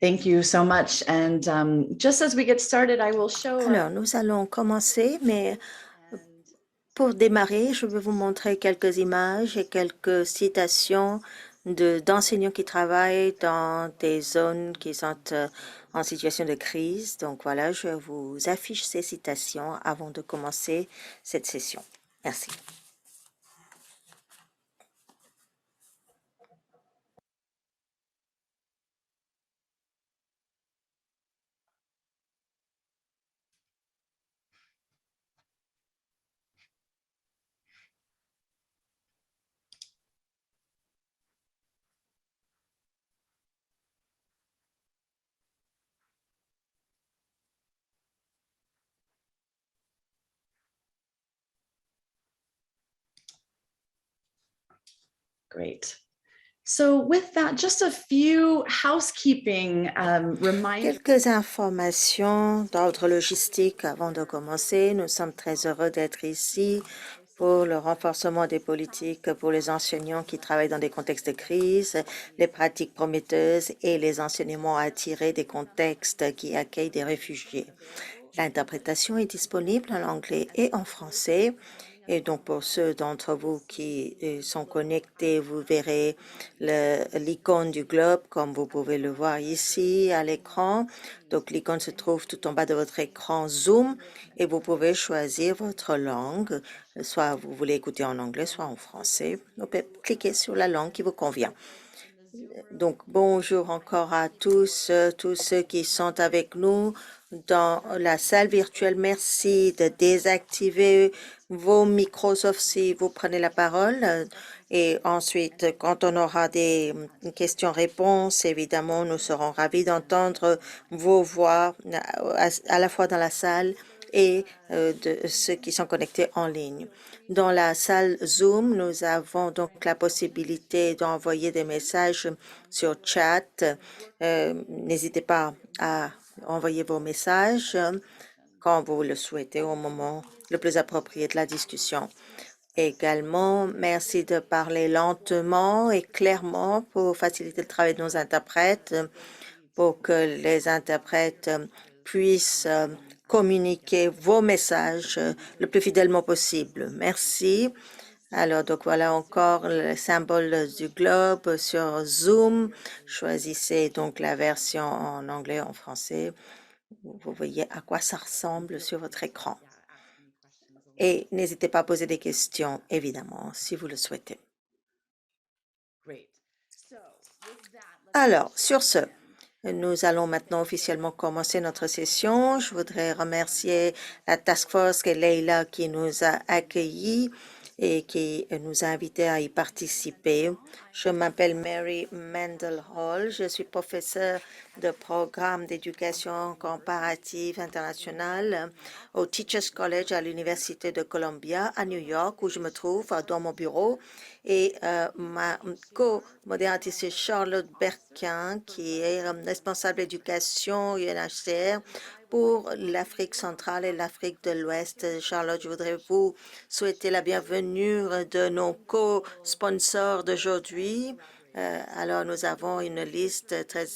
Thank you so much. And just as we get started, I will show. Alors, nous allons commencer, mais pour démarrer, je vais vous montrer quelques images et quelques citations d'enseignants qui travaillent dans des zones qui sont en situation de crise. Donc voilà, je vous affiche ces citations avant de commencer cette session. Merci. Great. So with that, just a few housekeeping reminders. Quelques informations d'ordre logistique avant de commencer. Nous sommes très heureux d'être ici pour le renforcement des politiques pour les enseignants qui travaillent dans des contextes de crise, les pratiques prometteuses et les enseignements à tirer des contextes qui accueillent des réfugiés. L'interprétation est disponible en anglais et en français. Et donc, pour ceux d'entre vous qui sont connectés, vous verrez l'icône du globe, comme vous pouvez le voir ici à l'écran. Donc, l'icône se trouve tout en bas de votre écran Zoom et vous pouvez choisir votre langue. Soit vous voulez écouter en anglais, soit en français. Vous pouvez cliquer sur la langue qui vous convient. Donc, bonjour encore à tous ceux qui sont avec nous dans la salle virtuelle. Merci de désactiver vos micros, sauf si vous prenez la parole. Et ensuite, quand on aura des questions-réponses, évidemment, nous serons ravis d'entendre vos voix à la fois dans la salle et de ceux qui sont connectés en ligne. Dans la salle Zoom, nous avons donc la possibilité d'envoyer des messages sur chat. N'hésitez pas à envoyer vos messages quand vous le souhaitez au moment le plus approprié de la discussion. Également, merci de parler lentement et clairement pour faciliter le travail de nos interprètes, pour que les interprètes puissent communiquer vos messages le plus fidèlement possible. Merci. Alors, donc voilà encore le symbole du globe sur Zoom. Choisissez donc la version en anglais, en français. Vous voyez à quoi ça ressemble sur votre écran. Et n'hésitez pas à poser des questions, évidemment, si vous le souhaitez. Alors, sur ce, nous allons maintenant officiellement commencer notre session. Je voudrais remercier la Task Force et Leila qui nous a accueillis et qui nous a invités à y participer. Je m'appelle Mary Mendel Hall. Je suis professeure de programme d'éducation comparative internationale au Teachers College à l'Université de Columbia à New York, où je me trouve dans mon bureau. Et ma co-modératrice est Charlotte Berquin, qui est responsable d'éducation UNHCR pour l'Afrique centrale et l'Afrique de l'Ouest. Charlotte, je voudrais vous souhaiter la bienvenue de nos co-sponsors d'aujourd'hui. Alors, nous avons une liste très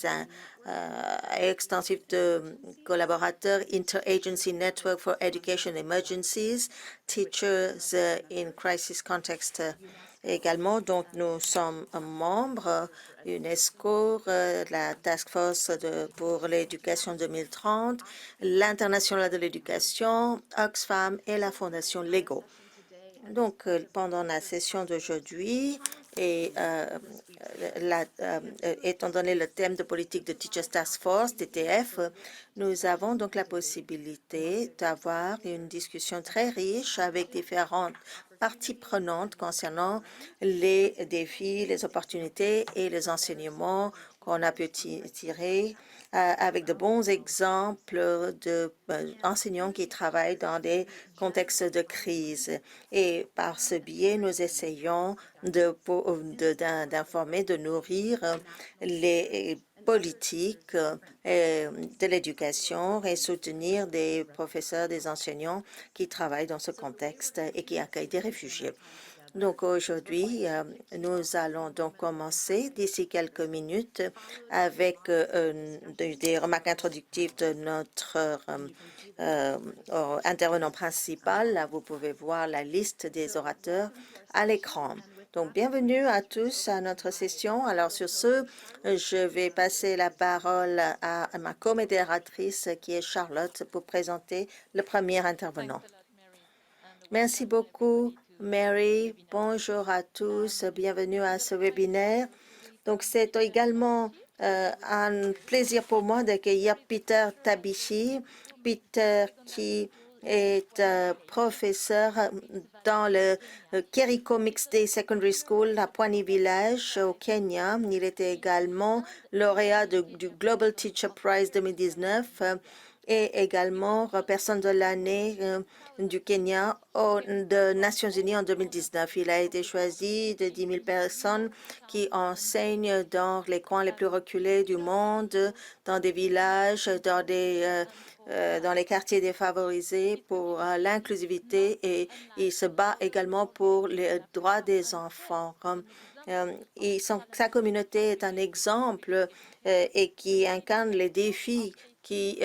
extensive de collaborateurs: Interagency Network for Education Emergencies, Teachers in Crisis Context également. Donc, nous sommes membres UNESCO, la Task Force pour l'éducation 2030, l'International de l'éducation, Oxfam et la Fondation Lego. Donc, pendant la session d'aujourd'hui, et étant donné le thème de politique de Teachers Task Force, TTF, nous avons donc la possibilité d'avoir une discussion très riche avec différentes parties prenantes concernant les défis, les opportunités et les enseignements qu'on a pu tirer avec de bons exemples d'enseignants qui travaillent dans des contextes de crise. Et par ce biais, nous essayons d'informer, de nourrir les politiques de l'éducation et soutenir des professeurs, des enseignants qui travaillent dans ce contexte et qui accueillent des réfugiés. Donc aujourd'hui, nous allons donc commencer d'ici quelques minutes avec des remarques introductives de notre intervenant principal. Là, vous pouvez voir la liste des orateurs à l'écran. Donc, bienvenue à tous à notre session. Alors, sur ce, je vais passer la parole à ma co-modératrice qui est Charlotte pour présenter le premier intervenant. Merci beaucoup, Mary. Bonjour à tous. Bienvenue à ce webinaire. Donc, c'est également un plaisir pour moi d'accueillir Peter Tabichi. Peter qui est professeur dans le Kericho Mixed Day Secondary School à Pwani Village au Kenya. Il était également lauréat du Global Teacher Prize 2019 et également personne de l'année du Kenya des Nations Unies en 2019. Il a été choisi de 10 000 personnes qui enseignent dans les coins les plus reculés du monde, dans des villages, dans les quartiers défavorisés pour l'inclusivité, et il se bat également pour les droits des enfants. Sa communauté est un exemple et qui incarne les défis qui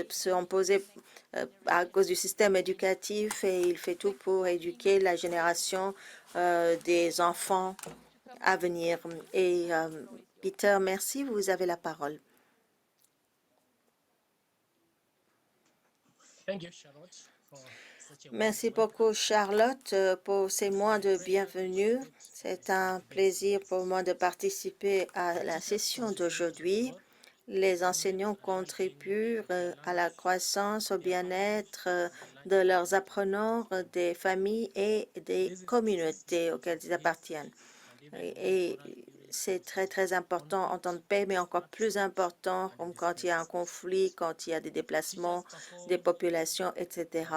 sont posés à cause du système éducatif, et il fait tout pour éduquer la génération des enfants à venir. Et Peter, merci, vous avez la parole. Merci beaucoup, Charlotte, pour ces mots de bienvenue. C'est un plaisir pour moi de participer à la session d'aujourd'hui. Les enseignants contribuent à la croissance, au bien-être de leurs apprenants, des familles et des communautés auxquelles ils appartiennent. Et c'est très important en temps de paix, mais encore plus important quand il y a un conflit, quand il y a des déplacements des populations, etc.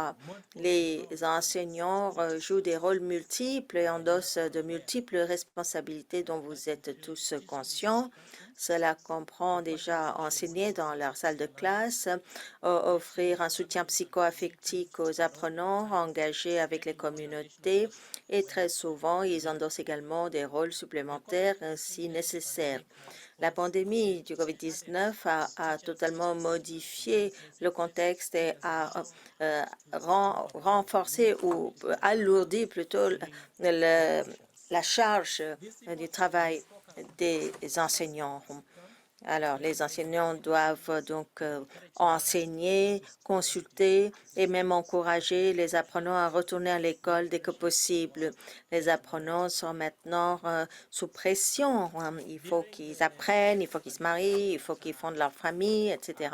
Les enseignants jouent des rôles multiples et endossent de multiples responsabilités dont vous êtes tous conscients. Cela comprend déjà enseigner dans leur salle de classe, offrir un soutien psycho-affectif aux apprenants, engager avec les communautés, et très souvent, ils endossent également des rôles supplémentaires si nécessaire. La pandémie du COVID-19 a totalement modifié le contexte et a renforcé ou alourdi plutôt la charge du travail des enseignants. Alors, les enseignants doivent donc enseigner, consulter et même encourager les apprenants à retourner à l'école dès que possible. Les apprenants sont maintenant sous pression. Il faut qu'ils apprennent, il faut qu'ils se marient, il faut qu'ils fondent leur famille, etc.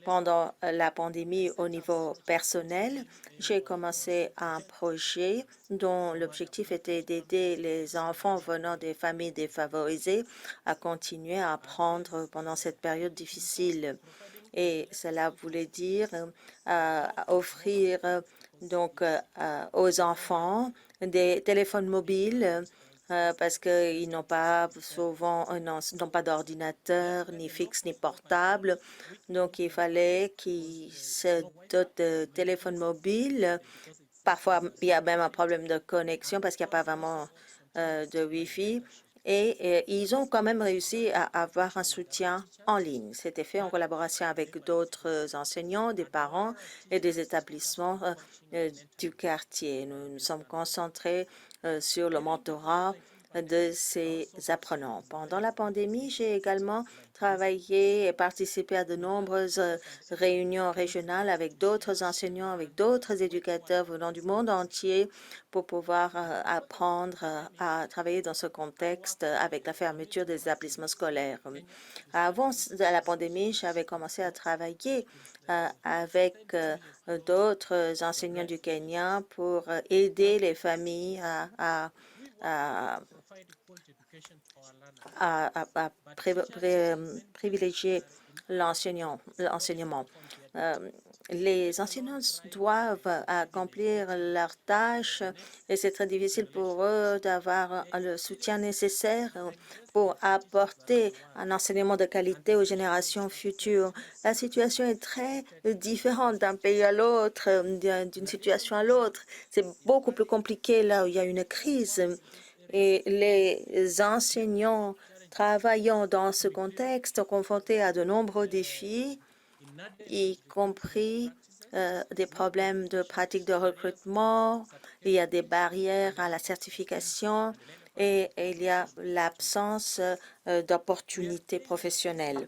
Pendant la pandémie, au niveau personnel, j'ai commencé un projet dont l'objectif était d'aider les enfants venant des familles défavorisées à continuer à apprendre pendant cette période difficile. Et cela voulait dire offrir donc aux enfants des téléphones mobiles parce qu'ils n'ont pas souvent n'ont pas d'ordinateur, ni fixe, ni portable. Donc, il fallait qu'ils se dotent de téléphones mobiles. Parfois, il y a même un problème de connexion parce qu'il n'y a pas vraiment de Wi-Fi. Et ils ont quand même réussi à avoir un soutien en ligne. C'était fait en collaboration avec d'autres enseignants, des parents et des établissements du quartier. Nous nous sommes concentrés sur le mentorat de ces apprenants. Pendant la pandémie, j'ai également travaillé et participé à de nombreuses réunions régionales avec d'autres enseignants, avec d'autres éducateurs venant du monde entier pour pouvoir apprendre à travailler dans ce contexte avec la fermeture des établissements scolaires. Avant la pandémie, j'avais commencé à travailler avec d'autres enseignants du Kenya pour aider les familles à privilégier l'enseignement. Les enseignants doivent accomplir leurs tâches et c'est très difficile pour eux d'avoir le soutien nécessaire pour apporter un enseignement de qualité aux générations futures. La situation est très différente d'un pays à l'autre, d'une situation à l'autre. C'est beaucoup plus compliqué là où il y a une crise. Et les enseignants travaillant dans ce contexte sont confrontés à de nombreux défis, y compris des problèmes de pratique de recrutement, il y a des barrières à la certification et il y a l'absence d'opportunités professionnelles.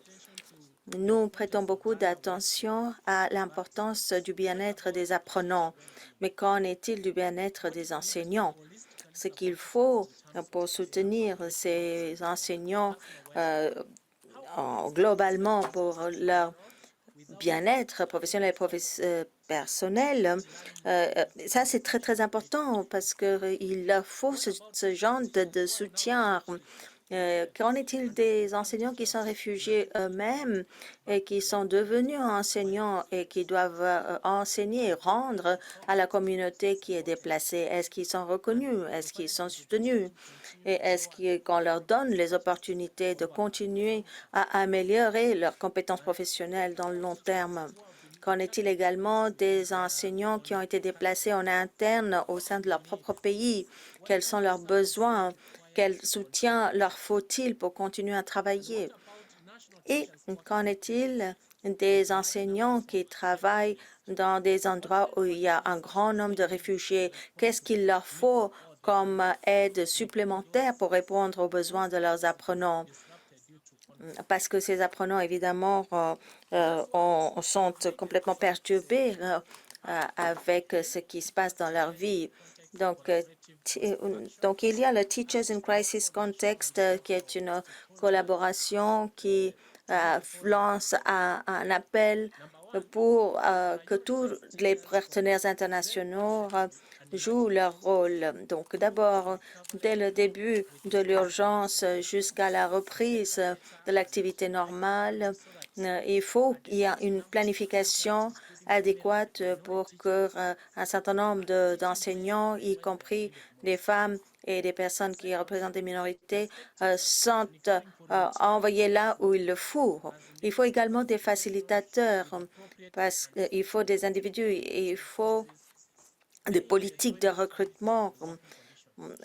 Nous prêtons beaucoup d'attention à l'importance du bien-être des apprenants, mais qu'en est-il du bien-être des enseignants? Ce qu'il faut pour soutenir ces enseignants globalement pour leur bien-être professionnel et personnel, ça c'est très très important parce qu'il leur faut ce genre de soutien. Qu'en est-il des enseignants qui sont réfugiés eux-mêmes et qui sont devenus enseignants et qui doivent enseigner et rendre à la communauté qui est déplacée? Est-ce qu'ils sont reconnus? Est-ce qu'ils sont soutenus? Et est-ce qu'on leur donne les opportunités de continuer à améliorer leurs compétences professionnelles dans le long terme? Qu'en est-il également des enseignants qui ont été déplacés en interne au sein de leur propre pays? Quels sont leurs besoins? Quel soutien leur faut-il pour continuer à travailler? Et qu'en est-il des enseignants qui travaillent dans des endroits où il y a un grand nombre de réfugiés? Qu'est-ce qu'il leur faut comme aide supplémentaire pour répondre aux besoins de leurs apprenants? Parce que ces apprenants, évidemment, sont complètement perturbés avec ce qui se passe dans leur vie. Donc, il y a le Teachers in Crisis Context, qui est une collaboration qui lance un appel pour que tous les partenaires internationaux jouent leur rôle. Donc, d'abord, dès le début de l'urgence jusqu'à la reprise de l'activité normale, il faut qu'il y ait une planification adéquate pour que un certain nombre d'enseignants, y compris des femmes et des personnes qui représentent des minorités, sont envoyés là où il le faut. Il faut également des facilitateurs parce qu'il faut des individus et il faut des politiques de recrutement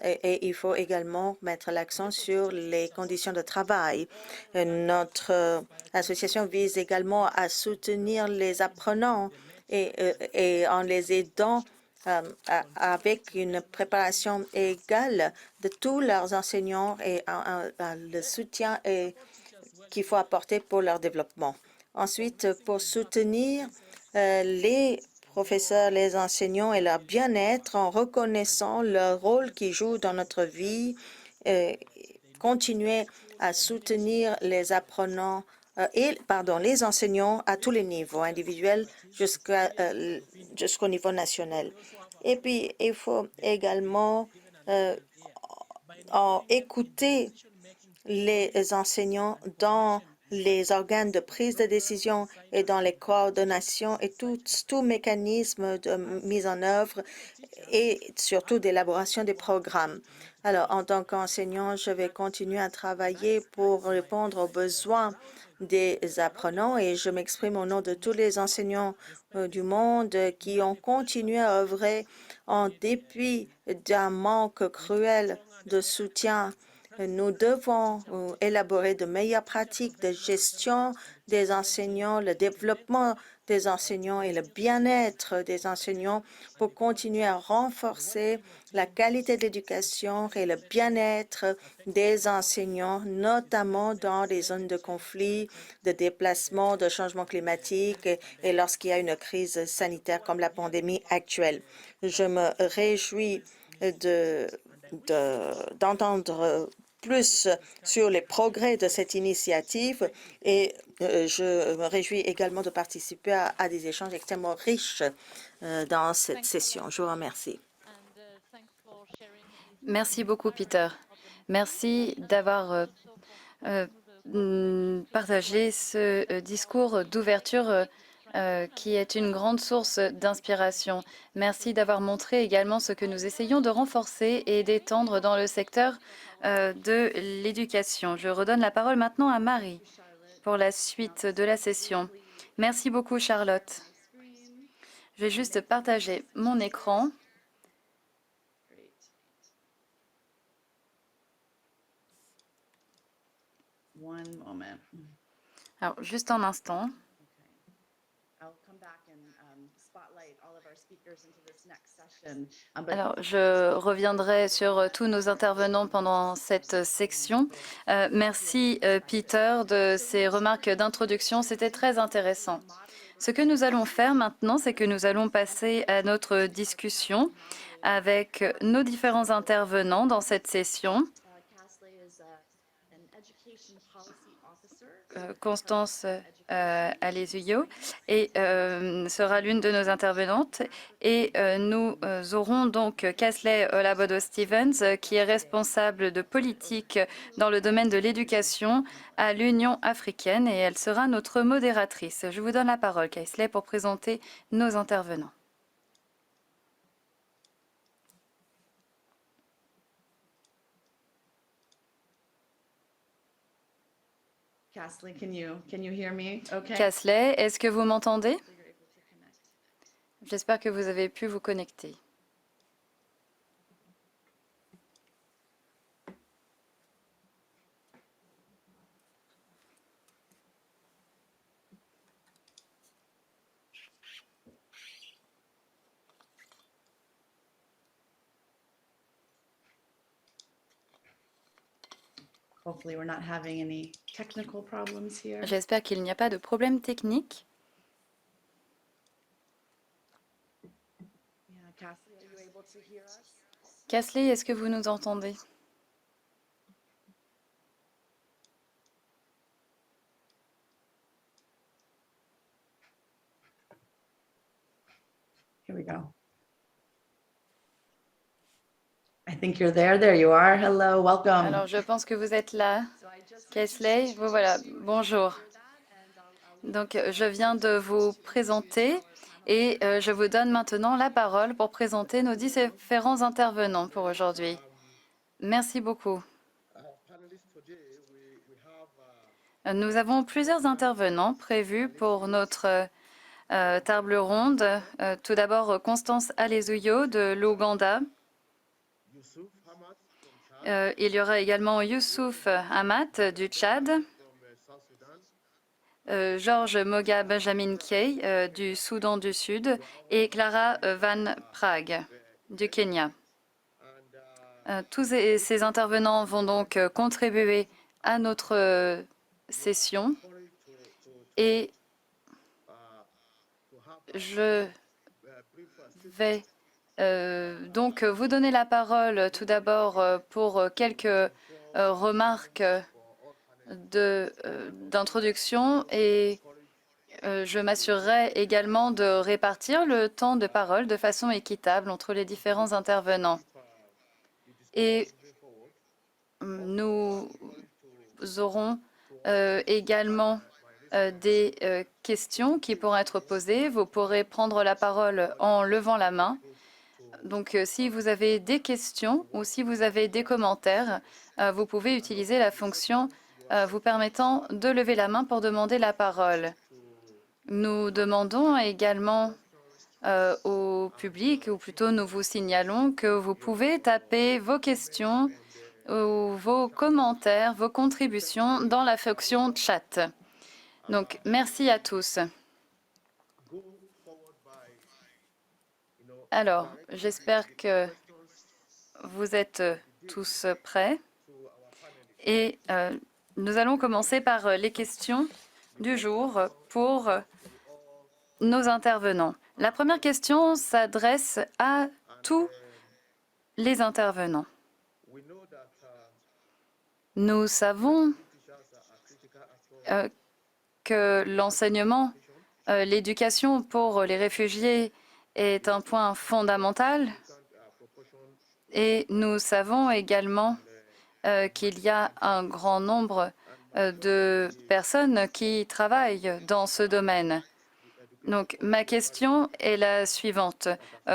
et il faut également mettre l'accent sur les conditions de travail. Notre association vise également à soutenir les apprenants et en les aidant avec une préparation égale de tous leurs enseignants et le soutien qu'il faut apporter pour leur développement. Ensuite, pour soutenir les professeurs, les enseignants et leur bien-être en reconnaissant leur rôle qu'ils jouent dans notre vie, continuer à soutenir les apprenants les enseignants à tous les niveaux, individuels jusqu'au niveau national. Et puis, il faut également écouter les enseignants dans les organes de prise de décision et dans les coordonnations et tout mécanisme de mise en œuvre et surtout d'élaboration des programmes. Alors, en tant qu'enseignant, je vais continuer à travailler pour répondre aux besoins des apprenants et je m'exprime au nom de tous les enseignants du monde qui ont continué à œuvrer en dépit d'un manque cruel de soutien. Nous devons élaborer de meilleures pratiques de gestion des enseignants, le développement des enseignants et le bien-être des enseignants pour continuer à renforcer la qualité de l'éducation et le bien-être des enseignants, notamment dans les zones de conflit, de déplacement, de changement climatique et lorsqu'il y a une crise sanitaire comme la pandémie actuelle. Je me réjouis d'entendre plus sur les progrès de cette initiative et je me réjouis également de participer à des échanges extrêmement riches dans cette session. Je vous remercie. Merci beaucoup, Peter. Merci d'avoir partagé ce discours d'ouverture qui est une grande source d'inspiration. Merci d'avoir montré également ce que nous essayons de renforcer et d'étendre dans le secteur de l'éducation. Je redonne la parole maintenant à Marie pour la suite de la session. Merci beaucoup, Charlotte. Je vais juste partager mon écran. One moment. Alors, juste un instant. Alors, je reviendrai sur tous nos intervenants pendant cette section. Merci, Peter, de ces remarques d'introduction. C'était très intéressant. Ce que nous allons faire maintenant, c'est que nous allons passer à notre discussion avec nos différents intervenants dans cette session. Constance Alesuyo sera l'une de nos intervenantes et nous aurons donc Kasley Olabodo-Stevens qui est responsable de politique dans le domaine de l'éducation à l'Union africaine et elle sera notre modératrice. Je vous donne la parole, Kasley, pour présenter nos intervenants. Kasley, est-ce que vous m'entendez? J'espère que vous avez pu vous connecter. J'espère qu'il n'y a pas de problème technique. Kasley, est-ce que vous nous entendez? Here we go. I think you're there. There you are. Hello, welcome. Alors, je pense que vous êtes là. Kasley, vous voilà. Bonjour. Donc, je viens de vous présenter et je vous donne maintenant la parole pour présenter nos différents intervenants pour aujourd'hui. Merci beaucoup. Nous avons plusieurs intervenants prévus pour notre table ronde. Tout d'abord, Constance Alesuyo de l'Ouganda. Il y aura également Youssouf Hamad du Tchad, Georges Moga Benjamin Kay du Soudan du Sud et Clara Van Prague du Kenya. Tous ces intervenants vont donc contribuer à notre session et je vais donc vous donner la parole tout d'abord pour quelques remarques d'introduction et je m'assurerai également de répartir le temps de parole de façon équitable entre les différents intervenants. Et nous aurons également des questions qui pourront être posées. Vous pourrez prendre la parole en levant la main. Donc, si vous avez des questions ou si vous avez des commentaires, vous pouvez utiliser la fonction vous permettant de lever la main pour demander la parole. Nous demandons également au public, ou plutôt nous vous signalons que vous pouvez taper vos questions ou vos commentaires, vos contributions dans la fonction chat. Donc, merci à tous. Alors, j'espère que vous êtes tous prêts. Et nous allons commencer par les questions du jour pour nos intervenants. La première question s'adresse à tous les intervenants. Nous savons que l'enseignement, l'éducation pour les réfugiés est un point fondamental et nous savons également qu'il y a un grand nombre de personnes qui travaillent dans ce domaine. Donc, ma question est la suivante.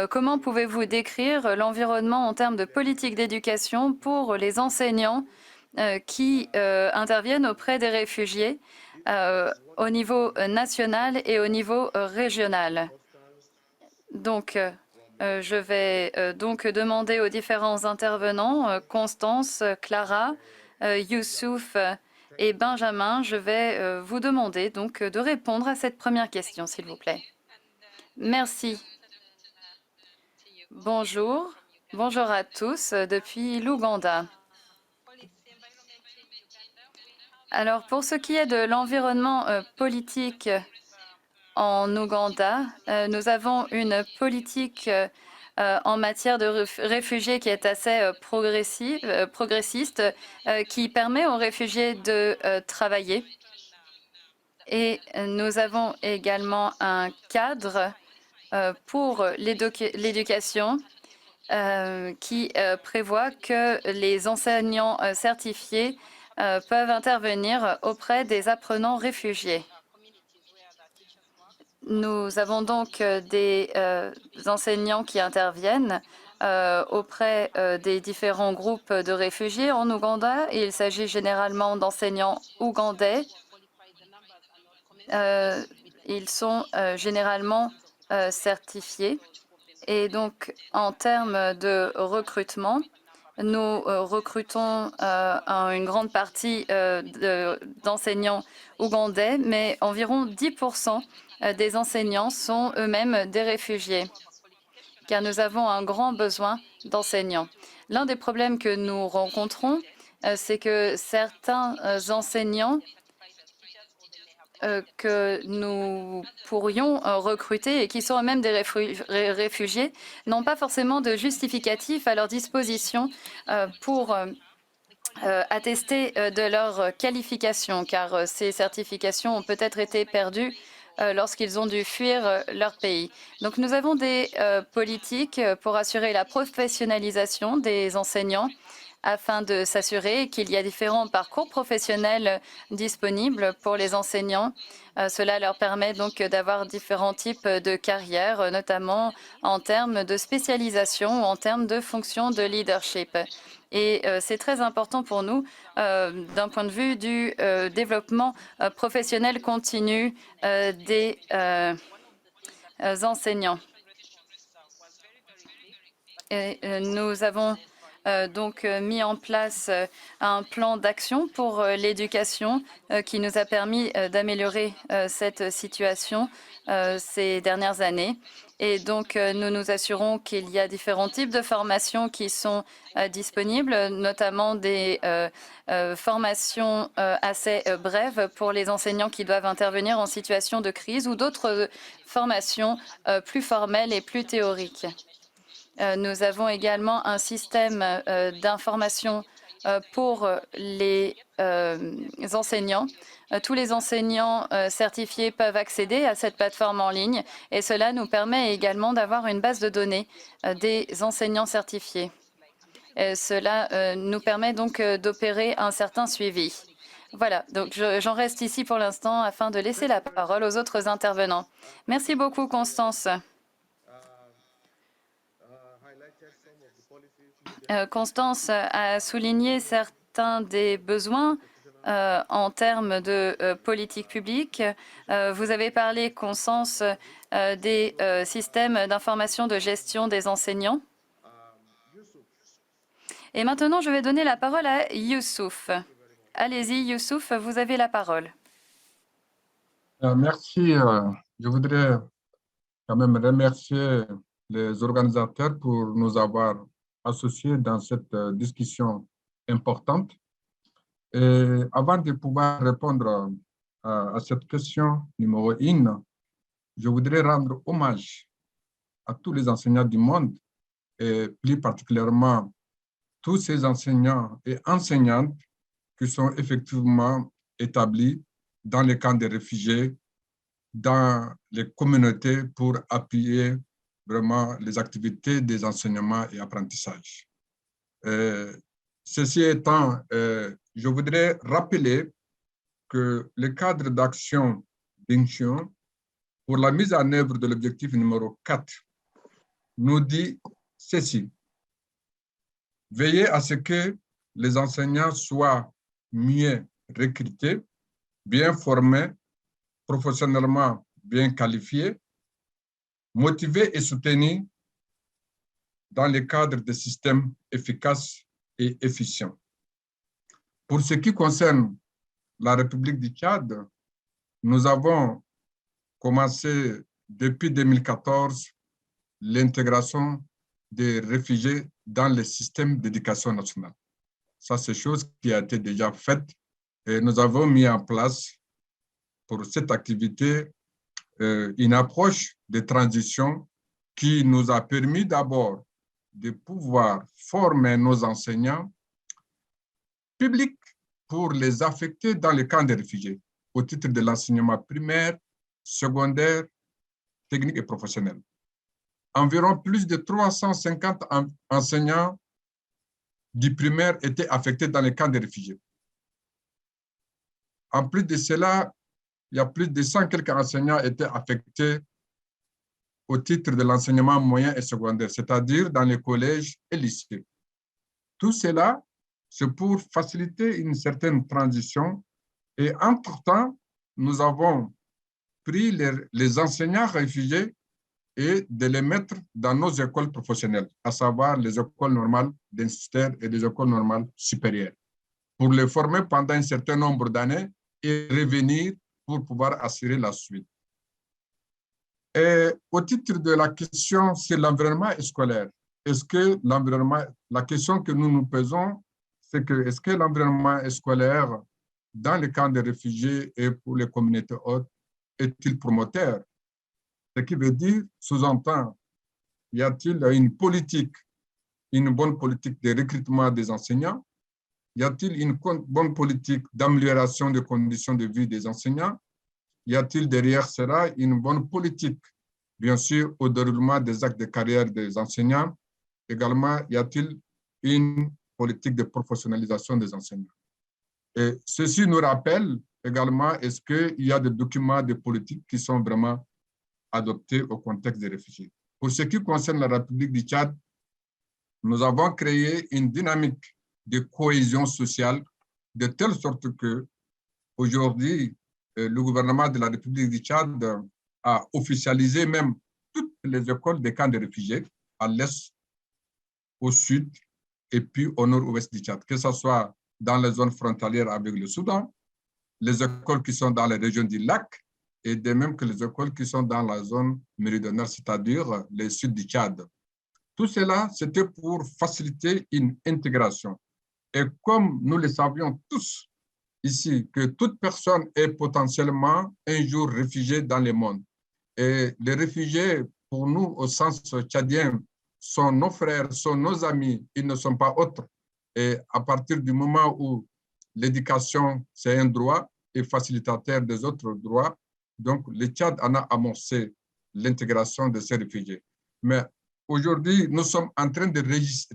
Comment pouvez-vous décrire l'environnement en termes de politique d'éducation pour les enseignants qui interviennent auprès des réfugiés au niveau national et au niveau régional? Donc, je vais donc demander aux différents intervenants, Constance, Clara, Youssouf et Benjamin, je vais vous demander donc de répondre à cette première question, s'il vous plaît. Merci. Bonjour. Bonjour à tous depuis l'Ouganda. Alors, pour ce qui est de l'environnement politique en Ouganda, nous avons une politique en matière de réfugiés qui est assez progressiste, qui permet aux réfugiés de travailler. Et nous avons également un cadre pour l'éducation qui prévoit que les enseignants certifiés peuvent intervenir auprès des apprenants réfugiés. Nous avons donc des enseignants qui interviennent auprès des différents groupes de réfugiés en Ouganda. Il s'agit généralement d'enseignants ougandais. Ils sont généralement certifiés. Et donc, en termes de recrutement, nous recrutons une grande partie d'enseignants ougandais, mais environ 10% des enseignants sont eux-mêmes des réfugiés, car nous avons un grand besoin d'enseignants. L'un des problèmes que nous rencontrons, c'est que certains enseignants que nous pourrions recruter et qui sont eux-mêmes des réfugiés n'ont pas forcément de justificatif à leur disposition pour attester de leur qualification, car ces certifications ont peut-être été perdues lorsqu'ils ont dû fuir leur pays. Donc nous avons des politiques pour assurer la professionnalisation des enseignants afin de s'assurer qu'il y a différents parcours professionnels disponibles pour les enseignants. Cela leur permet donc d'avoir différents types de carrières, notamment en termes de spécialisation ou en termes de fonctions de leadership. Et c'est très important pour nous d'un point de vue du développement professionnel continu des enseignants. Et nous avons donc mis en place un plan d'action pour l'éducation qui nous a permis d'améliorer cette situation ces dernières années. Et donc, nous nous assurons qu'il y a différents types de formations qui sont disponibles, notamment des formations assez brèves pour les enseignants qui doivent intervenir en situation de crise ou d'autres formations plus formelles et plus théoriques. Nous avons également un système d'information pour les enseignants. Tous les enseignants certifiés peuvent accéder à cette plateforme en ligne et cela nous permet également d'avoir une base de données des enseignants certifiés. Cela nous permet donc d'opérer un certain suivi. Voilà, donc j'en reste ici pour l'instant afin de laisser la parole aux autres intervenants. Merci beaucoup, Constance. Constance a souligné certains des besoins en termes de politique publique. Vous avez parlé, Constance, des systèmes d'information de gestion des enseignants. Et maintenant, je vais donner la parole à Youssouf. Allez-y, Youssouf, vous avez la parole. Merci. Je voudrais quand même remercier les organisateurs pour nous avoir associés dans cette discussion importante. Et avant de pouvoir répondre à cette question numéro 1, je voudrais rendre hommage à tous les enseignants du monde et plus particulièrement tous ces enseignants et enseignantes qui sont effectivement établis dans les camps des réfugiés, dans les communautés pour appuyer vraiment les activités des enseignements et apprentissages. Ceci étant, je voudrais rappeler que le cadre d'action d'Incheon pour la mise en œuvre de l'objectif numéro 4 nous dit ceci. Veillez à ce que les enseignants soient mieux recrutés, bien formés, professionnellement bien qualifiés, motivés et soutenus dans le cadre de systèmes efficaces et efficients. Pour ce qui concerne la République du Tchad, nous avons commencé depuis 2014 l'intégration des réfugiés dans le système d'éducation nationale. Ça, c'est chose qui a été déjà faite et nous avons mis en place pour cette activité une approche de transition qui nous a permis d'abord de pouvoir former nos enseignants publics pour les affecter dans les camps de réfugiés au titre de l'enseignement primaire, secondaire, technique et professionnel. Environ plus de 350 enseignants du primaire étaient affectés dans les camps de réfugiés. En plus de cela, il y a plus de 100 quelques enseignants étaient affectés au titre de l'enseignement moyen et secondaire, c'est-à-dire dans les collèges et lycées. Tout cela, c'est pour faciliter une certaine transition. Et entre-temps, nous avons pris les enseignants réfugiés et de les mettre dans nos écoles professionnelles, à savoir les écoles normales d'instituteurs et les écoles normales supérieures, pour les former pendant un certain nombre d'années et revenir pour pouvoir assurer la suite. Et au titre de la question sur l'environnement scolaire, est-ce que l'environnement, la question que nous nous posons, c'est que est-ce que l'environnement scolaire dans les camps de réfugiés et pour les communautés hautes est-il promoteur? Ce qui veut dire, sous-entend, y a-t-il une politique, une bonne politique de recrutement des enseignants? Y a-t-il une bonne politique d'amélioration des conditions de vie des enseignants? Y a-t-il derrière cela une bonne politique, bien sûr, au déroulement des actes de carrière des enseignants? Également, y a-t-il une politique de professionnalisation des enseignants? Et ceci nous rappelle également, est-ce qu'il y a des documents de politique qui sont vraiment adoptés au contexte des réfugiés? Pour ce qui concerne la République du Tchad, nous avons créé une dynamique de cohésion sociale de telle sorte que aujourd'hui, le gouvernement de la République du Tchad a officialisé même toutes les écoles des camps de réfugiés à l'est, au sud et puis au nord-ouest du Tchad, que ce soit dans les zones frontalières avec le Soudan, les écoles qui sont dans les régions du lac et de même que les écoles qui sont dans la zone méridionale, c'est-à-dire le sud du Tchad. Tout cela, c'était pour faciliter une intégration. Et comme nous le savions tous ici, que toute personne est potentiellement un jour réfugiée dans le monde. Et les réfugiés, pour nous, au sens tchadien, sont nos frères, sont nos amis, ils ne sont pas autres. Et à partir du moment où l'éducation, c'est un droit et facilitateur des autres droits, donc le Tchad en a amorcé l'intégration de ces réfugiés. Mais aujourd'hui, nous sommes en train de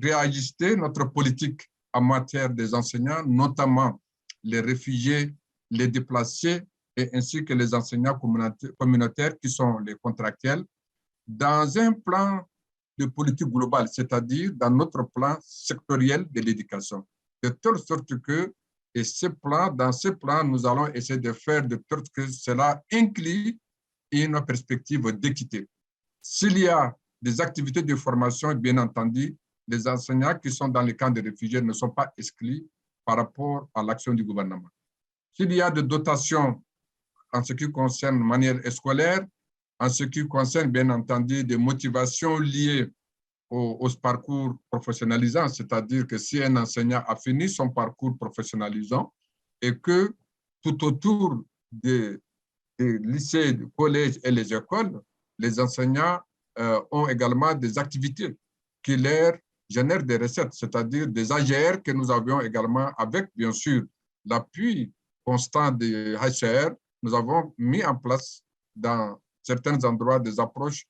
réajuster notre politique en matière des enseignants, notamment les réfugiés, les déplacés, et ainsi que les enseignants communautaires qui sont les contractuels, dans un plan de politique globale, c'est-à-dire dans notre plan sectoriel de l'éducation. De telle sorte que, et dans ce plan, nous allons essayer de faire de sorte que cela inclut une perspective d'équité. S'il y a des activités de formation, bien entendu, les enseignants qui sont dans les camps de réfugiés ne sont pas exclus par rapport à l'action du gouvernement. S'il y a des dotations en ce qui concerne manière scolaire, en ce qui concerne, bien entendu, des motivations liées au parcours professionnalisant, c'est-à-dire que si un enseignant a fini son parcours professionnalisant et que tout autour des lycées, des collèges et les écoles, les enseignants ont également des activités qui leur génèrent des recettes, c'est-à-dire des AGR que nous avions également avec, bien sûr, l'appui constant des HCR. Nous avons mis en place dans certains endroits des approches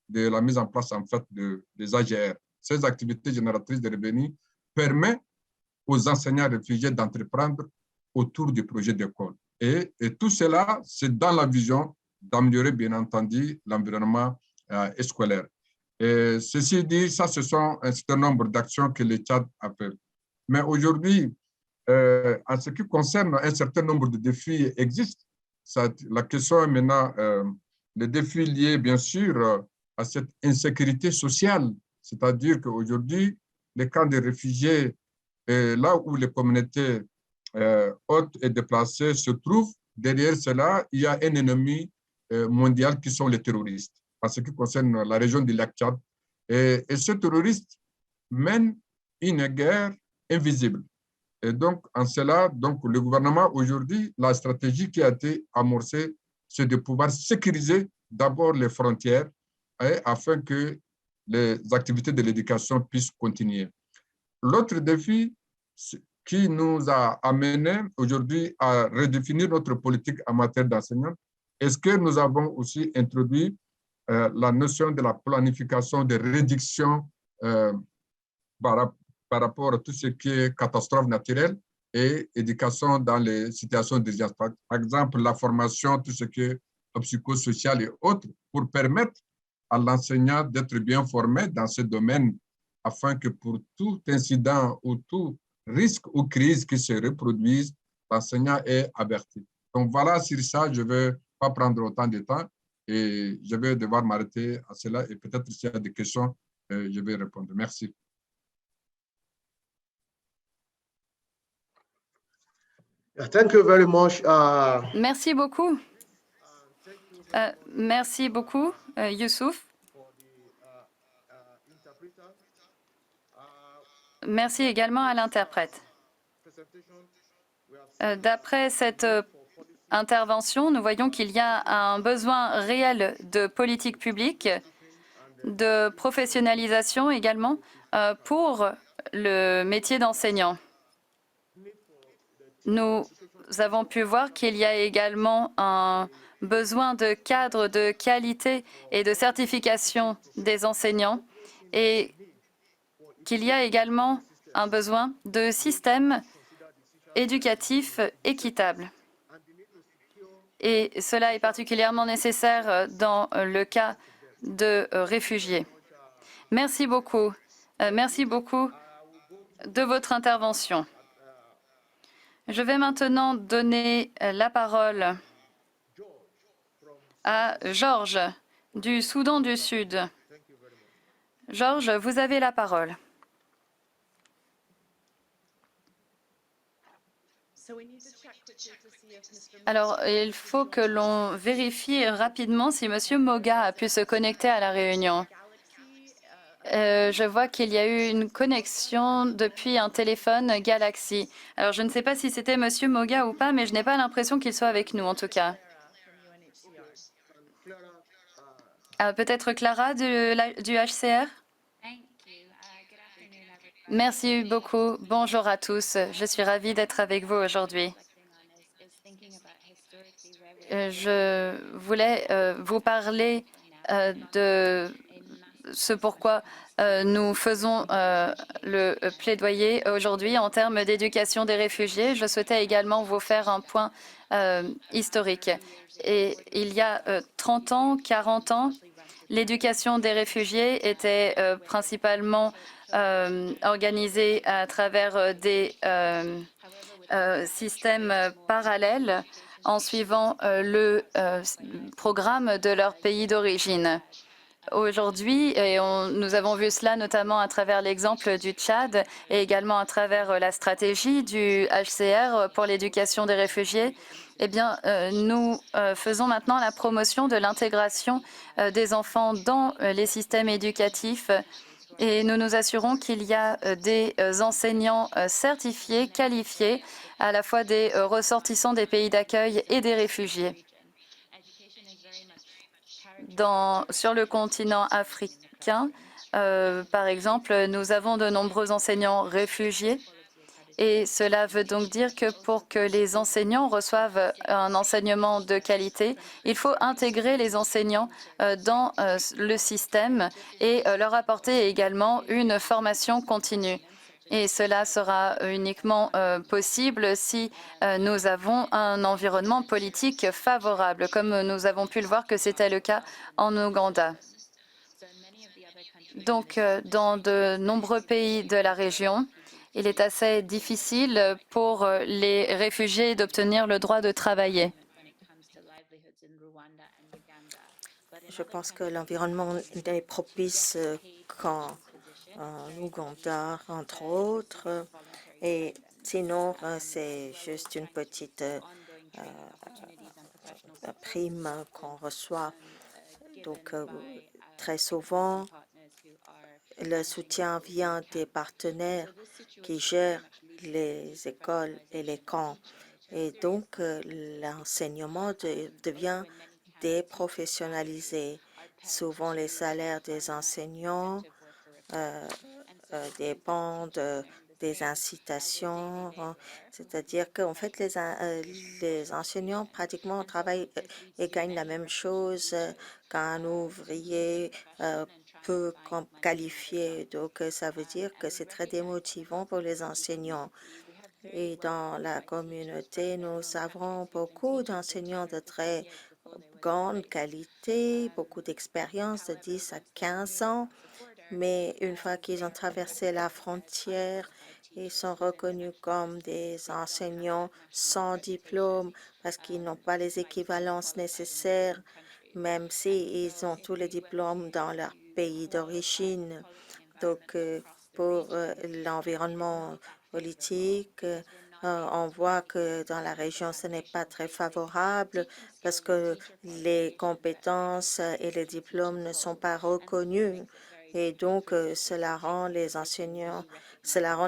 de la mise en place en fait des AGR. Ces activités génératrices de revenus permettent aux enseignants réfugiés d'entreprendre autour du projet d'école. Et tout cela, c'est dans la vision d'améliorer, bien entendu, l'environnement scolaire. Et ceci dit, ça, ce sont un certain nombre d'actions que le Tchad a fait. Mais aujourd'hui, en ce qui concerne un certain nombre de défis existent. La question est maintenant les défis liés, bien sûr, à cette insécurité sociale. C'est-à-dire qu'aujourd'hui, les camps de réfugiés, là où les communautés hautes et déplacées se trouvent, derrière cela, il y a un ennemi mondial qui sont les terroristes, en ce qui concerne la région du lac Tchad. Et ces terroristes mènent une guerre invisible. Et donc, en cela, donc, le gouvernement aujourd'hui, la stratégie qui a été amorcée, c'est de pouvoir sécuriser d'abord les frontières afin que les activités de l'éducation puissent continuer. L'autre défi qui nous a amené aujourd'hui à redéfinir notre politique en matière d'enseignement, est-ce que nous avons aussi introduit la notion de la planification de réduction par rapport à tout ce qui est catastrophe naturelle et éducation dans les situations d'urgence. Par exemple, la formation, tout ce qui est psychosocial et autres, pour permettre à l'enseignant d'être bien formé dans ce domaine afin que pour tout incident ou tout risque ou crise qui se reproduise, l'enseignant est averti. Donc voilà, sur ça, je ne vais pas prendre autant de temps et je vais devoir m'arrêter à cela et peut-être s'il y a des questions, je vais répondre. Merci. Thank you very much. Merci beaucoup. Merci beaucoup, Youssouf. Merci également à l'interprète. D'après cette intervention, nous voyons qu'il y a un besoin réel de politique publique, de professionnalisation également pour le métier d'enseignant. Nous avons pu voir qu'il y a également un besoin de cadres de qualité et de certification des enseignants et qu'il y a également un besoin de systèmes éducatifs équitables. Et cela est particulièrement nécessaire dans le cas de réfugiés. Merci beaucoup. Merci beaucoup de votre intervention. Je vais maintenant donner la parole à Georges du Soudan du Sud. Georges, vous avez la parole. Alors, il faut que l'on vérifie rapidement si M. Moga a pu se connecter à la réunion. Je vois qu'il y a eu une connexion depuis un téléphone Galaxy. Alors, je ne sais pas si c'était M. Moga ou pas, mais je n'ai pas l'impression qu'il soit avec nous, en tout cas. Peut-être Clara du HCR? Merci beaucoup. Bonjour à tous. Je suis ravie d'être avec vous aujourd'hui. Je voulais vous parler de ce pourquoi nous faisons le plaidoyer aujourd'hui en termes d'éducation des réfugiés. Je souhaitais également vous faire un point historique. Et il y a 30 ans, 40 ans, l'éducation des réfugiés était principalement organisée à travers des systèmes parallèles en suivant le programme de leur pays d'origine. Aujourd'hui, et nous avons vu cela notamment à travers l'exemple du Tchad et également à travers la stratégie du HCR pour l'éducation des réfugiés, eh bien, nous faisons maintenant la promotion de l'intégration des enfants dans les systèmes éducatifs et nous nous assurons qu'il y a des enseignants certifiés, qualifiés, à la fois des ressortissants des pays d'accueil et des réfugiés. Sur le continent africain, par exemple, nous avons de nombreux enseignants réfugiés et cela veut donc dire que pour que les enseignants reçoivent un enseignement de qualité, il faut intégrer les enseignants dans le système et leur apporter également une formation continue. Et cela sera uniquement possible si nous avons un environnement politique favorable, comme nous avons pu le voir que c'était le cas en Ouganda. Donc, dans de nombreux pays de la région, il est assez difficile pour les réfugiés d'obtenir le droit de travailler. Je pense que l'environnement est propice qu'en Ouganda, entre autres. Et sinon, c'est juste une petite prime qu'on reçoit. Donc, très souvent, le soutien vient des partenaires qui gèrent les écoles et les camps. Et donc, l'enseignement devient déprofessionnalisé. Souvent, les salaires des enseignants dépendent des incitations, hein. C'est-à-dire qu'en fait, les enseignants pratiquement travaillent et gagnent la même chose qu'un ouvrier peu qualifié. Donc, ça veut dire que c'est très démotivant pour les enseignants. Et dans la communauté, nous avons beaucoup d'enseignants de très grande qualité, beaucoup d'expérience de 10 à 15 ans, mais une fois qu'ils ont traversé la frontière, ils sont reconnus comme des enseignants sans diplôme parce qu'ils n'ont pas les équivalences nécessaires, même s'ils ont tous les diplômes dans leur pays d'origine. Donc, pour l'environnement politique, on voit que dans la région, ce n'est pas très favorable parce que les compétences et les diplômes ne sont pas reconnus. Et donc, cela rend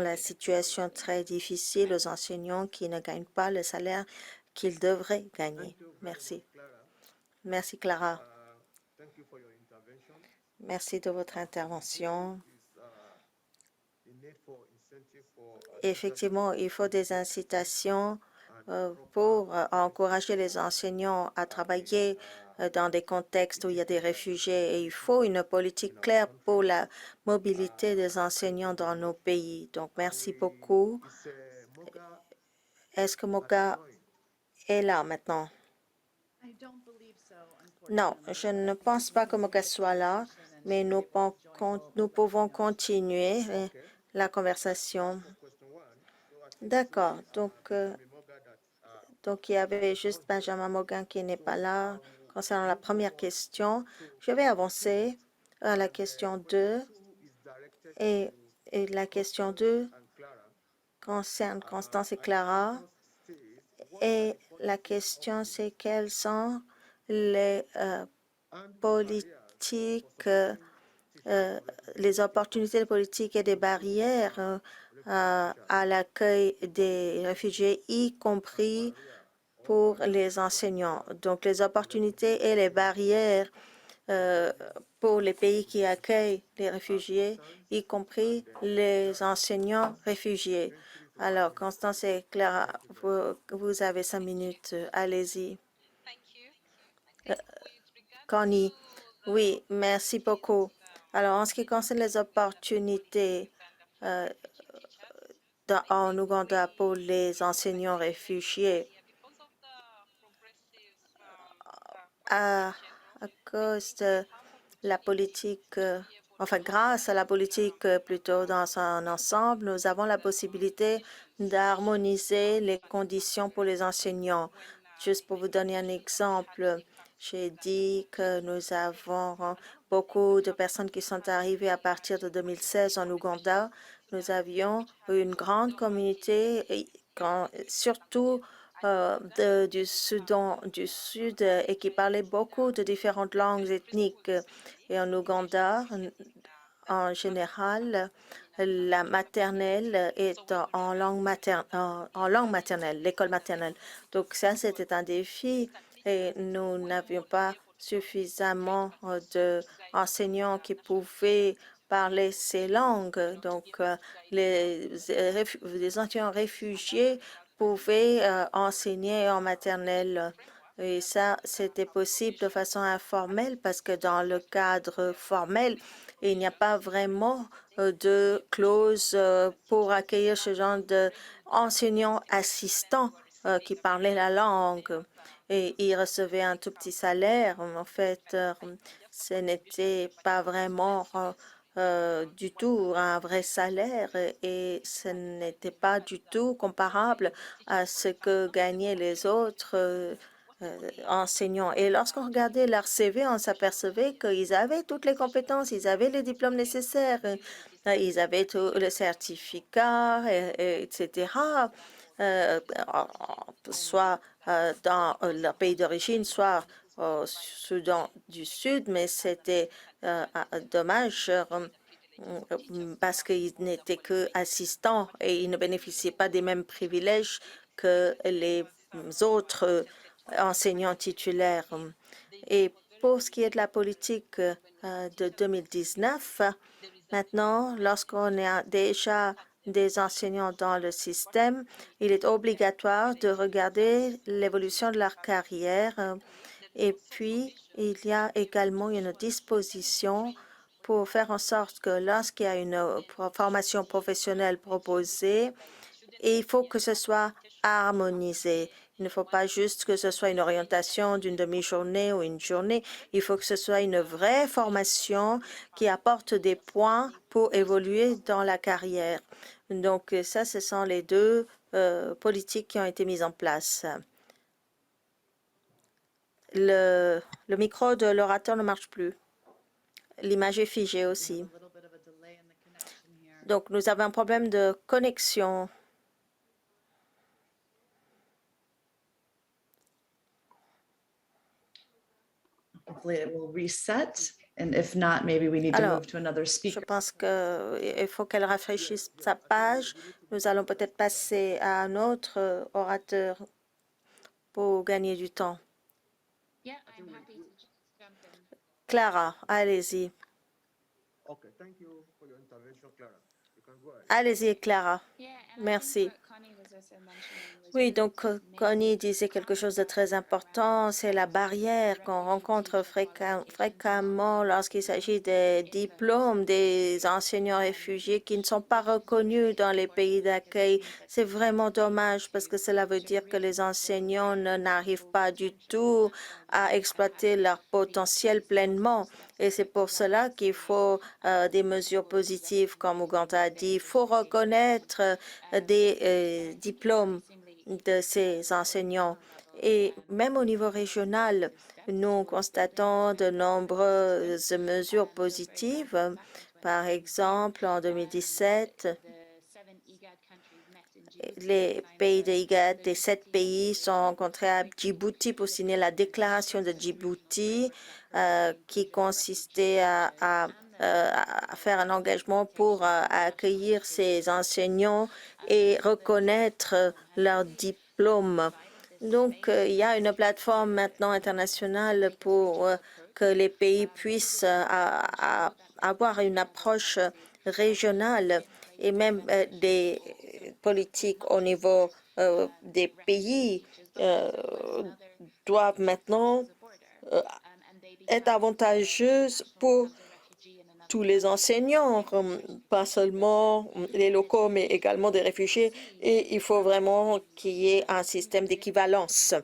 la situation très difficile aux enseignants qui ne gagnent pas le salaire qu'ils devraient gagner. Merci. Merci, Clara. Merci de votre intervention. Effectivement, il faut des incitations pour encourager les enseignants à travailler dans des contextes où il y a des réfugiés et il faut une politique claire pour la mobilité des enseignants dans nos pays. Donc, merci beaucoup. Est-ce que Moga est là maintenant? Non, je ne pense pas que Moga soit là, mais nous pouvons continuer la conversation. D'accord. Donc, il y avait juste Benjamin Mogan qui n'est pas là. Concernant la première question, je vais avancer à la question 2. Et la question 2 concerne Constance et Clara. Et la question, c'est quelles sont les politiques, les opportunités politiques et des barrières à l'accueil des réfugiés, y compris pour les enseignants. Donc, les opportunités et les barrières pour les pays qui accueillent les réfugiés, y compris les enseignants réfugiés. Alors, Constance et Clara, vous avez 5 minutes. Allez-y. Connie, oui, merci beaucoup. Alors, en ce qui concerne les opportunités en Ouganda pour les enseignants réfugiés, à cause de la politique, enfin grâce à la politique plutôt dans son ensemble, nous avons la possibilité d'harmoniser les conditions pour les enseignants. Juste pour vous donner un exemple, j'ai dit que nous avons beaucoup de personnes qui sont arrivées à partir de 2016 en Ouganda. Nous avions une grande communauté, surtout du Soudan du Sud, et qui parlait beaucoup de différentes langues ethniques. Et en Ouganda, en général, la maternelle est en langue maternelle, l'école maternelle. Donc ça, c'était un défi et nous n'avions pas suffisamment d'enseignants qui pouvaient parler ces langues. Donc, les enseignants réfugiés pouvaient enseigner en maternelle Et ça, c'était possible de façon informelle parce que dans le cadre formel, il n'y a pas vraiment de clause pour accueillir ce genre d'enseignants assistants qui parlaient la langue. Et ils recevaient un tout petit salaire. En fait, ce n'était pas vraiment du tout un vrai salaire et ce n'était pas du tout comparable à ce que gagnaient les autres enseignants. Et lorsqu'on regardait leur CV, on s'apercevait qu'ils avaient toutes les compétences, ils avaient les diplômes nécessaires, ils avaient tout le certificat, etc. Soit dans leur pays d'origine, soit au Soudan du Sud, mais c'était dommage parce qu'ils n'étaient que assistants et ils ne bénéficiaient pas des mêmes privilèges que les autres enseignants titulaires. Et pour ce qui est de la politique de 2019, maintenant, lorsqu'on a déjà des enseignants dans le système, il est obligatoire de regarder l'évolution de leur carrière. Et puis, il y a également une disposition pour faire en sorte que lorsqu'il y a une formation professionnelle proposée, il faut que ce soit harmonisé. Il ne faut pas juste que ce soit une orientation d'une demi-journée ou une journée. Il faut que ce soit une vraie formation qui apporte des points pour évoluer dans la carrière. Donc ça, ce sont les deux politiques qui ont été mises en place. Le micro de l'orateur ne marche plus. L'image est figée aussi. Donc, nous avons un problème de connexion. Hopefully it will reset. And if not, maybe we need to Alors, move to another je speaker. pense qu'il faut qu'elle rafraîchisse sa page. Nous allons peut-être passer à un autre orateur pour gagner du temps. Clara, allez-y. Okay, thank you for your intervention, Clara. You can go ahead. Allez-y, Clara. Merci. Oui, donc Connie disait quelque chose de très important, c'est la barrière qu'on rencontre fréquemment lorsqu'il s'agit des diplômes des enseignants réfugiés qui ne sont pas reconnus dans les pays d'accueil. C'est vraiment dommage parce que cela veut dire que les enseignants n'arrivent pas du tout à exploiter leur potentiel pleinement. Et c'est pour cela qu'il faut des mesures positives, comme Ouganda a dit. Il faut reconnaître des diplômes de ces enseignants. Et même au niveau régional, nous constatons de nombreuses mesures positives. Par exemple, en 2017, les pays de IGAD, les 7 pays, sont rencontrés à Djibouti pour signer la déclaration de Djibouti qui consistait à faire un engagement pour accueillir ces enseignants et reconnaître leurs diplômes. Donc, il y a une plateforme maintenant internationale pour que les pays puissent avoir une approche régionale et même des politiques au niveau des pays doivent maintenant être avantageuses pour tous les enseignants, pas seulement les locaux, mais également des réfugiés. Et il faut vraiment qu'il y ait un système d'équivalence.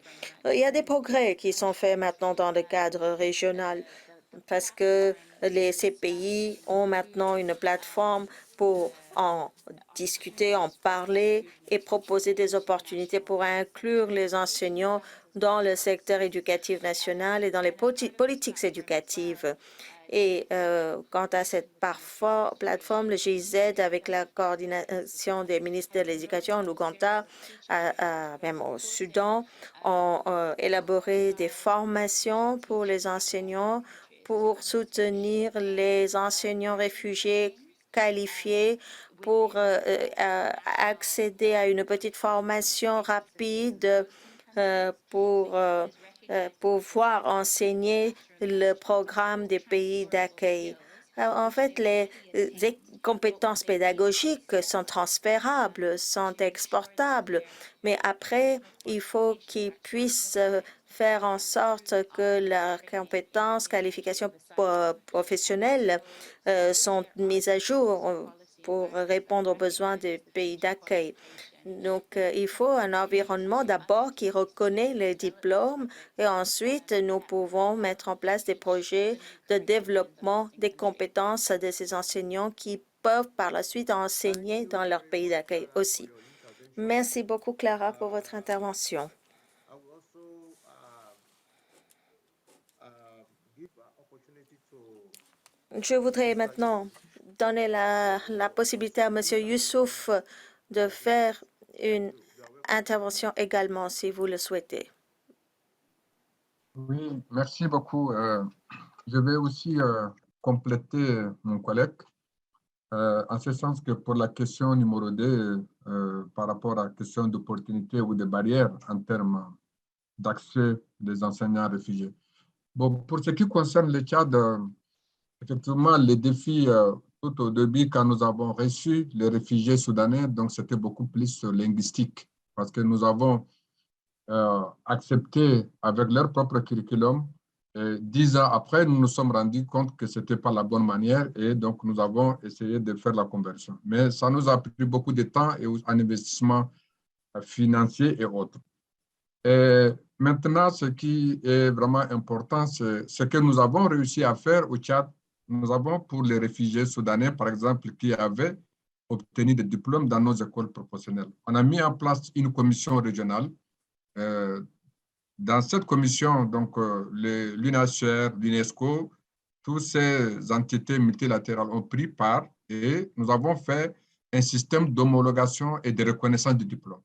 Il y a des progrès qui sont faits maintenant dans le cadre régional parce que ces pays ont maintenant une plateforme pour en discuter, en parler et proposer des opportunités pour inclure les enseignants dans le secteur éducatif national et dans les politiques éducatives. Et quant à cette plateforme, le GIZ, avec la coordination des ministres de l'Éducation en Ouganda, même au Soudan, ont élaboré des formations pour les enseignants pour soutenir les enseignants réfugiés qualifiés pour accéder à une petite formation rapide pour pouvoir enseigner le programme des pays d'accueil. En fait, les compétences pédagogiques sont transférables, sont exportables, mais après, il faut qu'ils puissent faire en sorte que leurs compétences, qualifications professionnelles sont mises à jour pour répondre aux besoins des pays d'accueil. Donc, il faut un environnement d'abord qui reconnaît les diplômes et ensuite nous pouvons mettre en place des projets de développement des compétences de ces enseignants qui peuvent par la suite enseigner dans leur pays d'accueil aussi. Merci beaucoup, Clara, pour votre intervention. I will also give opportunity to Je voudrais maintenant donner la possibilité à M. Youssouf de faire une intervention également, si vous le souhaitez. Oui, merci beaucoup. Je vais aussi compléter mon collègue en ce sens que pour la question numéro 2, par rapport à la question d'opportunité ou de barrières en termes d'accès des enseignants réfugiés. Bon, pour ce qui concerne le Tchad, effectivement, les défis tout au début, quand nous avons reçu les réfugiés soudanais, donc c'était beaucoup plus linguistique, parce que nous avons accepté avec leur propre curriculum. Et 10 ans après, nous nous sommes rendus compte que ce n'était pas la bonne manière et donc nous avons essayé de faire la conversion. Mais ça nous a pris beaucoup de temps et un investissement financier et autres. Et maintenant, ce qui est vraiment important, c'est ce que nous avons réussi à faire au Tchad. Nous avons pour les réfugiés soudanais, par exemple, qui avaient obtenu des diplômes dans nos écoles professionnelles. On a mis en place une commission régionale. Dans cette commission, donc l'UNHCR, l'UNESCO, toutes ces entités multilatérales ont pris part et nous avons fait un système d'homologation et de reconnaissance du diplôme.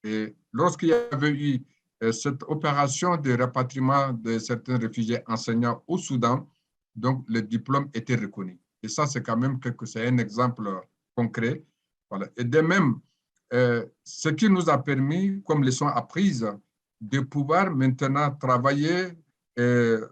Et lorsqu'il y avait eu cette opération de rapatriement de certains réfugiés enseignants au Soudan, donc le diplôme était reconnu. Et ça, c'est quand même c'est un exemple concret. Voilà. Et de même, ce qui nous a permis, comme leçon apprise, de pouvoir maintenant travailler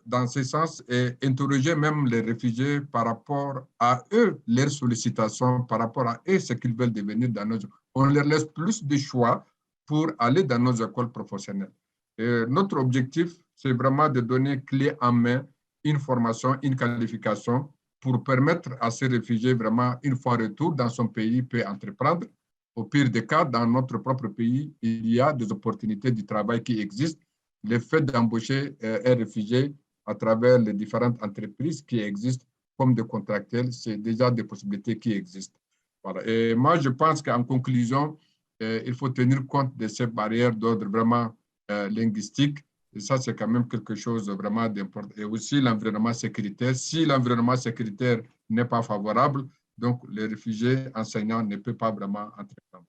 dans ce sens et interroger même les réfugiés par rapport à eux, leurs sollicitations, par rapport à eux, ce qu'ils veulent devenir dans nos... On leur laisse plus de choix pour aller dans nos écoles professionnelles. Et notre objectif, c'est vraiment de donner clé en main une formation, une qualification pour permettre à ces réfugiés vraiment, une fois retour dans son pays, peut entreprendre. Au pire des cas, dans notre propre pays, il y a des opportunités de travail qui existent. Le fait d'embaucher un réfugié à travers les différentes entreprises qui existent comme des contractuels, c'est déjà des possibilités qui existent. Voilà. Et moi, je pense qu'en conclusion, il faut tenir compte de ces barrières d'ordre vraiment linguistique. Et ça, c'est quand même quelque chose vraiment d'important. Et aussi l'environnement sécuritaire. Si l'environnement sécuritaire n'est pas favorable, donc les réfugiés enseignants ne peuvent pas vraiment entreprendre.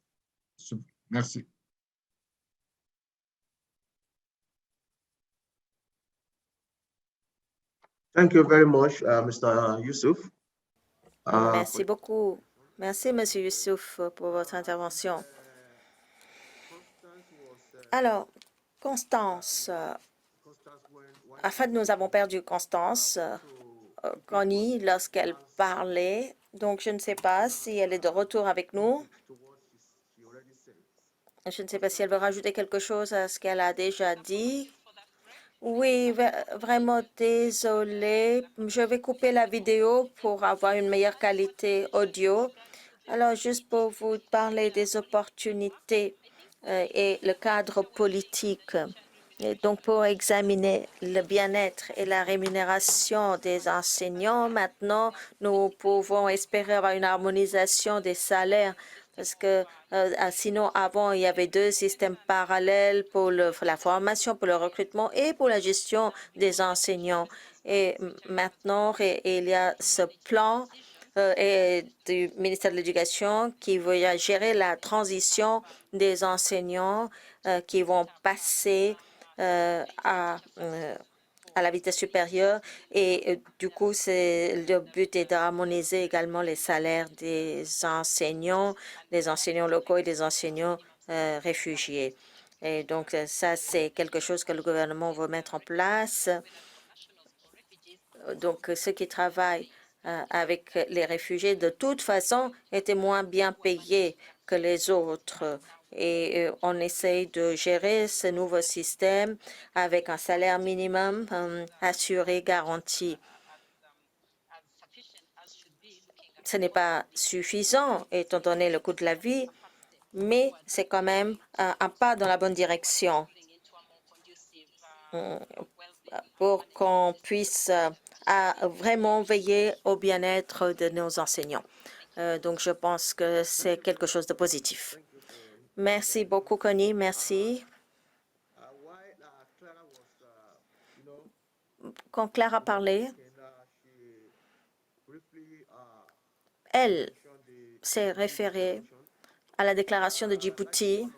Merci. Thank you very much, Mr. Youssouf. Merci beaucoup. Merci, M. Youssouf, pour votre intervention. Alors, Constance, en fait, nous avons perdu Constance Connie lorsqu'elle parlait. Donc, je ne sais pas si elle est de retour avec nous. Je ne sais pas si elle veut rajouter quelque chose à ce qu'elle a déjà dit. Oui, vraiment désolée. Je vais couper la vidéo pour avoir une meilleure qualité audio. Alors, juste pour vous parler des opportunités et le cadre politique. Et donc, pour examiner le bien-être et la rémunération des enseignants, maintenant, nous pouvons espérer avoir une harmonisation des salaires parce que sinon, avant, il y avait deux systèmes parallèles pour la formation, pour le recrutement et pour la gestion des enseignants. Et maintenant, il y a ce plan et du ministère de l'Éducation qui veut gérer la transition des enseignants qui vont passer à la vitesse supérieure. Et du coup, le but est d'harmoniser également les salaires des enseignants locaux et des enseignants réfugiés. Et donc, ça, c'est quelque chose que le gouvernement veut mettre en place. Donc, ceux qui travaillent avec les réfugiés, de toute façon, étaient moins bien payés que les autres. et on essaye de gérer ce nouveau système avec un salaire minimum assuré, garanti. Ce n'est pas suffisant étant donné le coût de la vie, mais c'est quand même un pas dans la bonne direction pour qu'on puisse vraiment veiller au bien-être de nos enseignants. Donc, je pense que c'est quelque chose de positif. Merci beaucoup, Connie. Merci. While Clara was, Quand Clara parlait, she briefly elle mentioned the s'est référée à la déclaration de Djibouti from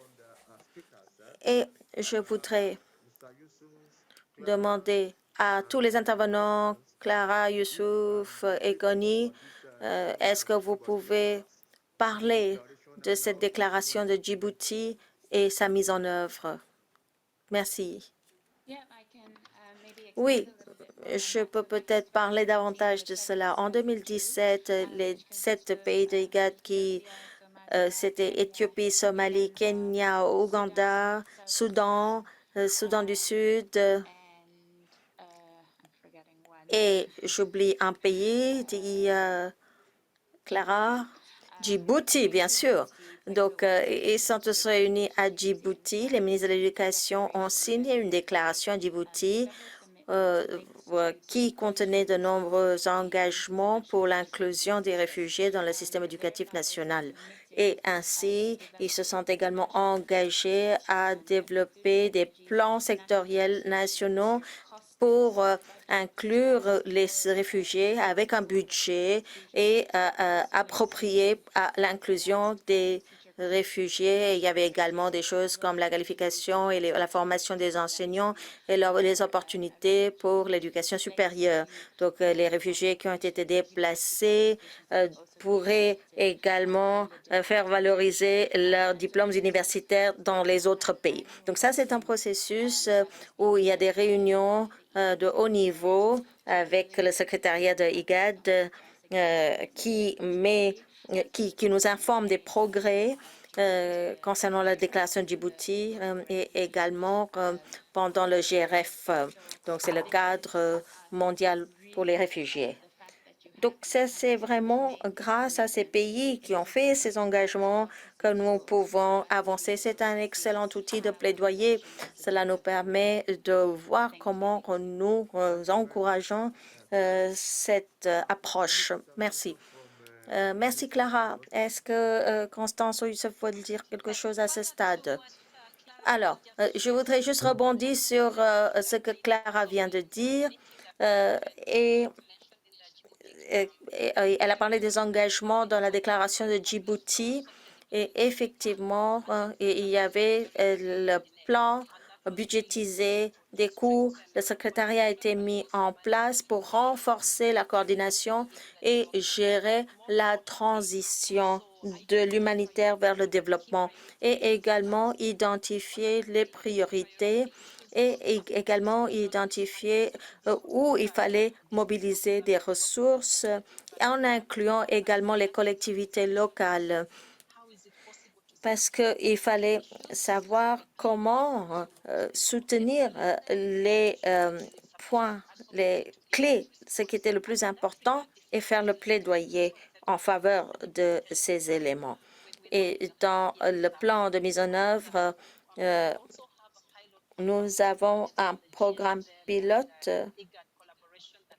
the speakers, et je voudrais Mr. Yusuf, demander à tous les intervenants, Clara, Youssouf et Connie, est-ce que vous pouvez parler de cette déclaration de Djibouti et sa mise en œuvre? Merci. Oui, je peux peut-être parler davantage de cela. En 2017, les 7 pays de IGAD qui c'était Éthiopie, Somalie, Kenya, Ouganda, Soudan, Soudan du Sud, et j'oublie un pays, dit Clara, Djibouti, bien sûr. Donc, ils sont tous réunis à Djibouti. Les ministres de l'Éducation ont signé une déclaration à Djibouti qui contenait de nombreux engagements pour l'inclusion des réfugiés dans le système éducatif national. Et ainsi, ils se sont également engagés à développer des plans sectoriels nationaux pour inclure les réfugiés avec un budget et approprié à l'inclusion des réfugiés. Il y avait également des choses comme la qualification et la formation des enseignants et les opportunités pour l'éducation supérieure. Donc, les réfugiés qui ont été déplacés pourraient également faire valoriser leurs diplômes universitaires dans les autres pays. Donc, ça, c'est un processus où il y a des réunions de haut niveau avec le secrétariat de IGAD qui nous informe des progrès concernant la déclaration de Djibouti et également pendant le GRF. Donc, c'est le cadre mondial pour les réfugiés. Donc, c'est vraiment grâce à ces pays qui ont fait ces engagements que nous pouvons avancer. C'est un excellent outil de plaidoyer. Cela nous permet de voir comment nous encourageons cette approche. Merci. Merci, Clara. Est-ce que Constance ou Youssef veulent dire quelque chose à ce stade? Alors, je voudrais juste rebondir sur ce que Clara vient de dire et elle a parlé des engagements dans la déclaration de Djibouti et effectivement, il y avait le plan budgétisé des coûts. Le secrétariat a été mis en place pour renforcer la coordination et gérer la transition de l'humanitaire vers le développement et également identifier les priorités et également identifier où il fallait mobiliser des ressources en incluant également les collectivités locales parce qu'il fallait savoir comment soutenir les points, les clés, ce qui était le plus important, et faire le plaidoyer en faveur de ces éléments. Et dans le plan de mise en œuvre, nous avons un programme pilote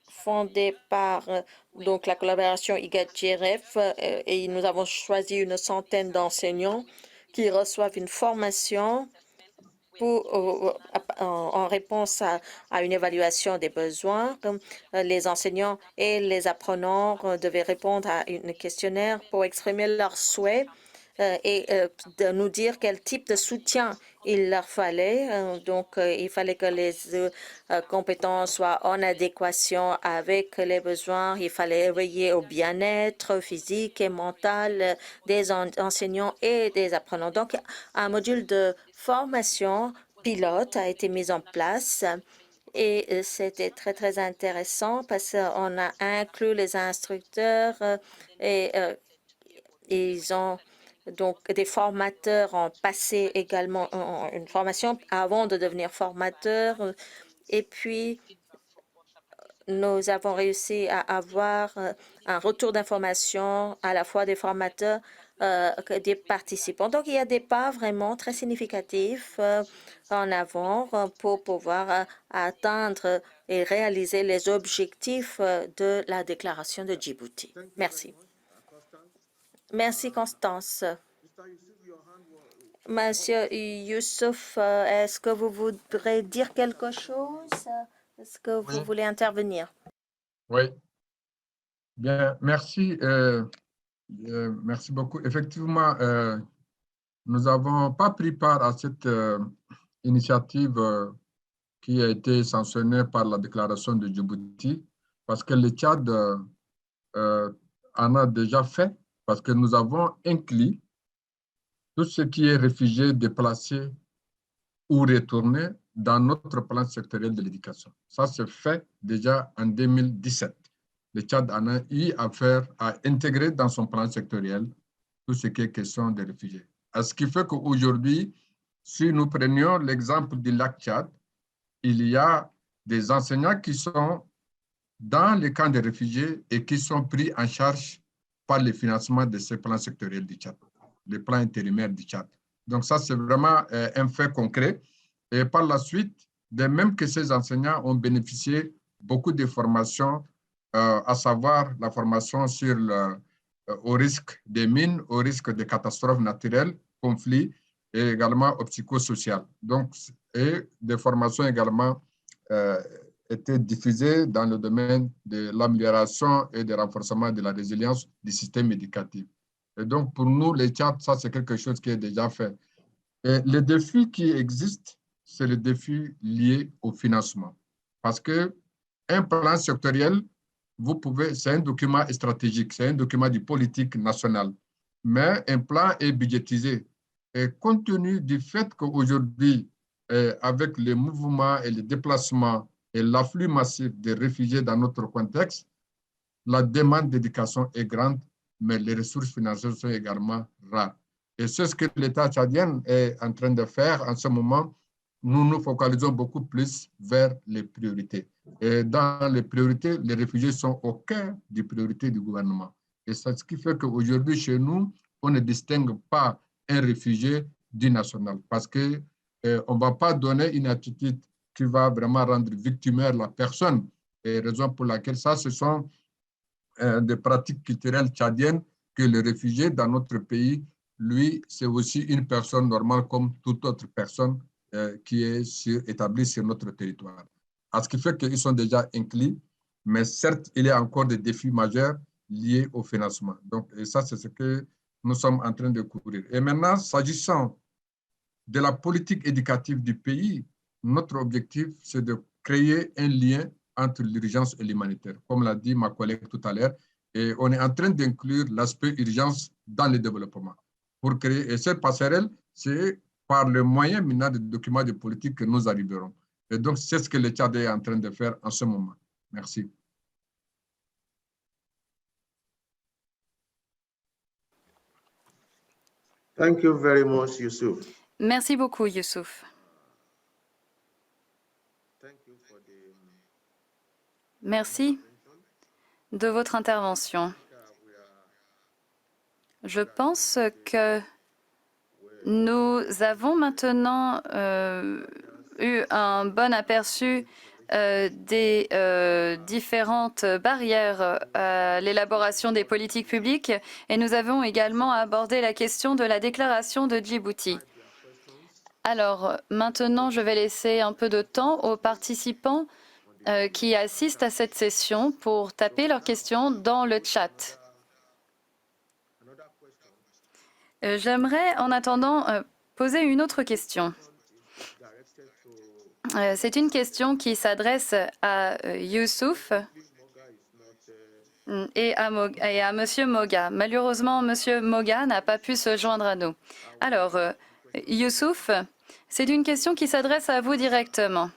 fondé par donc la collaboration IGAD-GRF et nous avons choisi une centaine d'enseignants qui reçoivent une formation en réponse à une évaluation des besoins. Les enseignants et les apprenants devaient répondre à un questionnaire pour exprimer leurs souhaits et de nous dire quel type de soutien il leur fallait. Donc, il fallait que les compétences soient en adéquation avec les besoins. Il fallait veiller au bien-être physique et mental des enseignants et des apprenants. Donc, un module de formation pilote a été mis en place. Et c'était très, très intéressant parce qu'on a inclus les instructeurs et ils ont Donc, des formateurs ont passé également une formation avant de devenir formateurs. Et puis, nous avons réussi à avoir un retour d'information à la fois des formateurs que des participants. Donc, il y a des pas vraiment très significatifs en avant pour pouvoir atteindre et réaliser les objectifs de la déclaration de Djibouti. Merci. Merci, Constance. Mr. Yusuf, your hand was. Monsieur Youssouf, est-ce que vous voudrez dire quelque chose? Est-ce que vous Oui. voulez intervenir? Oui, bien, merci. Merci beaucoup. Effectivement, nous n'avons pas pris part à cette initiative qui a été sanctionnée par la déclaration de Djibouti parce que le Tchad en a déjà fait, parce que nous avons inclus tout ce qui est réfugié, déplacé ou retourné dans notre plan sectoriel de l'éducation. Ça se fait déjà en 2017. Le Tchad en a eu à intégrer dans son plan sectoriel tout ce qui est question de réfugiés. Ce qui fait qu'aujourd'hui, si nous prenions l'exemple du lac Tchad, il y a des enseignants qui sont dans les camps de réfugiés et qui sont pris en charge par le financement de ce plan sectoriel du Tchad, le plan intérimaire du Tchad. Donc ça, c'est vraiment un fait concret. Et par la suite, de même que ces enseignants ont bénéficié beaucoup de formations, à savoir la formation sur au risque des mines, au risque des catastrophes naturelles, conflits, et également au psychosocial. Donc, et des formations également étaient diffusées dans le domaine de l'amélioration et du renforcement de la résilience du système éducatif. Et donc, pour nous, les Tchad, ça, c'est quelque chose qui est déjà fait. Et le défi qui existe, c'est le défi lié au financement. Parce que un plan sectoriel, vous pouvez, c'est un document stratégique, c'est un document de politique nationale, mais un plan est budgétisé. Et compte tenu du fait qu'aujourd'hui, avec les mouvements et les déplacements et l'afflux massif des réfugiés dans notre contexte, la demande d'éducation est grande, mais les ressources financières sont également rares. Et c'est ce que l'État tchadien est en train de faire en ce moment. Nous nous focalisons beaucoup plus vers les priorités. Et dans les priorités, les réfugiés sont au cœur des priorités du gouvernement. Et c'est ce qui fait qu'aujourd'hui, chez nous, on ne distingue pas un réfugié du national parce qu'on ne va pas donner une attitude qui va vraiment rendre victimaire la personne. Et raison pour laquelle ça, ce sont des pratiques culturelles tchadiennes que le réfugié dans notre pays, lui, c'est aussi une personne normale comme toute autre personne qui est établie sur notre territoire. À ce qui fait qu'ils sont déjà inclus, mais certes, il y a encore des défis majeurs liés au financement. Donc, et ça, c'est ce que nous sommes en train de couvrir. Et maintenant, s'agissant de la politique éducative du pays, notre objectif, c'est de créer un lien entre l'urgence et l'humanitaire, comme l'a dit ma collègue tout à l'heure. Et on est en train d'inclure l'aspect urgence dans le développement. Pour créer, et cette passerelle, c'est par le moyen maintenant des documents de politique que nous arriverons. Et donc, c'est ce que le Tchad est en train de faire en ce moment. Merci. Thank you very much, Yusuf. Merci beaucoup, Youssouf. Thank you for the Merci de votre intervention. Je pense que nous avons maintenant eu un bon aperçu des différentes barrières à l'élaboration des politiques publiques et nous avons également abordé la question de la déclaration de Djibouti. Alors maintenant, je vais laisser un peu de temps aux participants qui assistent à cette session pour taper leurs questions dans le chat. J'aimerais en attendant poser une autre question. C'est une question qui s'adresse à Youssouf et à Monsieur Moga. Malheureusement, Monsieur Moga n'a pas pu se joindre à nous. Alors, Youssouf, c'est une question qui s'adresse à vous directement.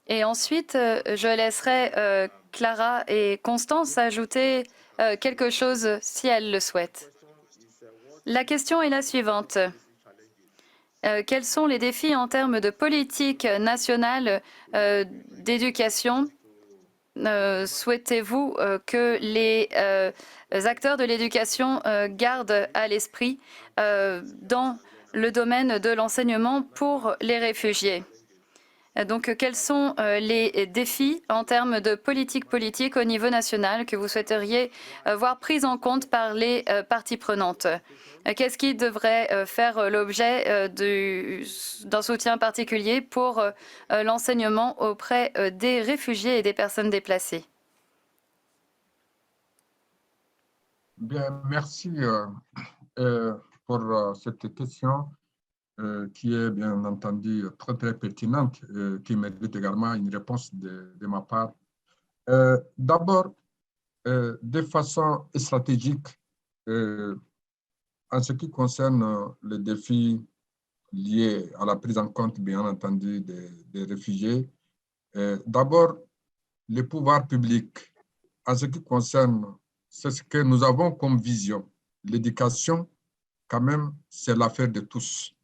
Et ensuite, je laisserai Clara et Constance ajouter quelque chose si elles le souhaitent. La question est la suivante. Quels sont les défis en termes de politique nationale d'éducation? Souhaitez-vous que les acteurs de l'éducation gardent à l'esprit dans le domaine de l'enseignement pour les réfugiés? Donc, quels sont les défis en termes de politique au niveau national que vous souhaiteriez voir pris en compte par les parties prenantes? Qu'est-ce qui devrait faire l'objet d'un soutien particulier pour l'enseignement auprès des réfugiés et des personnes déplacées? Bien, merci pour cette question qui est bien entendu très pertinente, qui mérite également une réponse de ma part. D'abord, de façon stratégique, en ce qui concerne les défis liés à la prise en compte, bien entendu, des réfugiés, d'abord, les pouvoirs publics, en ce qui concerne c'est ce que nous avons comme vision. L'éducation, quand même, c'est l'affaire de tous.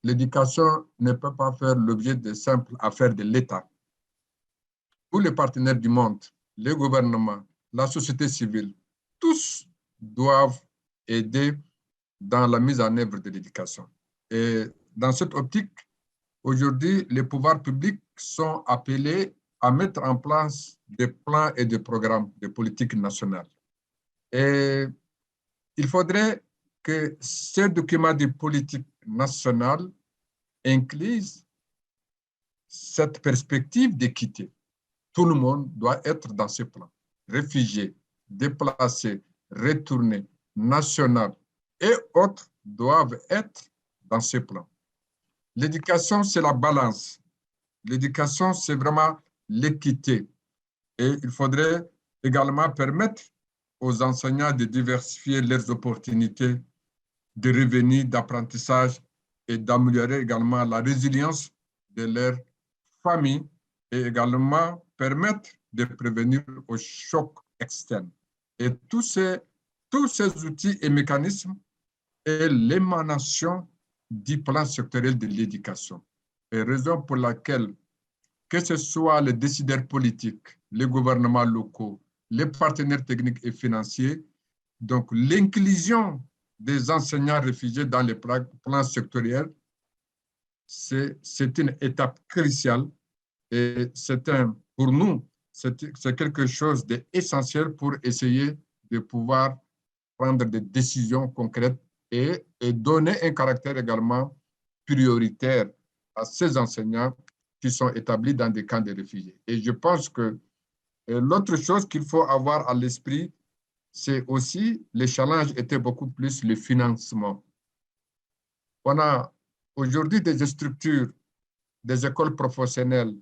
L'éducation ne peut pas faire l'objet de simples affaires de l'État. Tous les partenaires du monde, les gouvernements, la société civile, tous doivent aider dans la mise en œuvre de l'éducation. Et dans cette optique, aujourd'hui, les pouvoirs publics sont appelés à mettre en place des plans et des programmes de politique nationale. Et il faudrait que ces documents de politique nationale incluent cette perspective d'équité. Tout le monde doit être dans ce plan. Réfugiés, déplacés, retournés, nationaux et autres doivent être dans ce plan. L'éducation, c'est la balance. L'éducation, c'est vraiment l'équité. Et il faudrait également permettre aux enseignants de diversifier leurs opportunités de revenus, d'apprentissage et d'améliorer également la résilience de leur famille et également permettre de prévenir aux chocs externes. Et tous ces outils et mécanismes est l'émanation du plan sectoriel de l'éducation. Et raison pour laquelle, que ce soit les décideurs politiques, les gouvernements locaux, les partenaires techniques et financiers, donc l'inclusion des enseignants réfugiés dans les plans sectoriels, c'est une étape cruciale et pour nous, c'est quelque chose d'essentiel pour essayer de pouvoir prendre des décisions concrètes et donner un caractère également prioritaire à ces enseignants qui sont établis dans des camps de réfugiés. Et je pense que l'autre chose qu'il faut avoir à l'esprit, c'est aussi, les challenges étaient beaucoup plus le financement. On a aujourd'hui des structures, des écoles professionnelles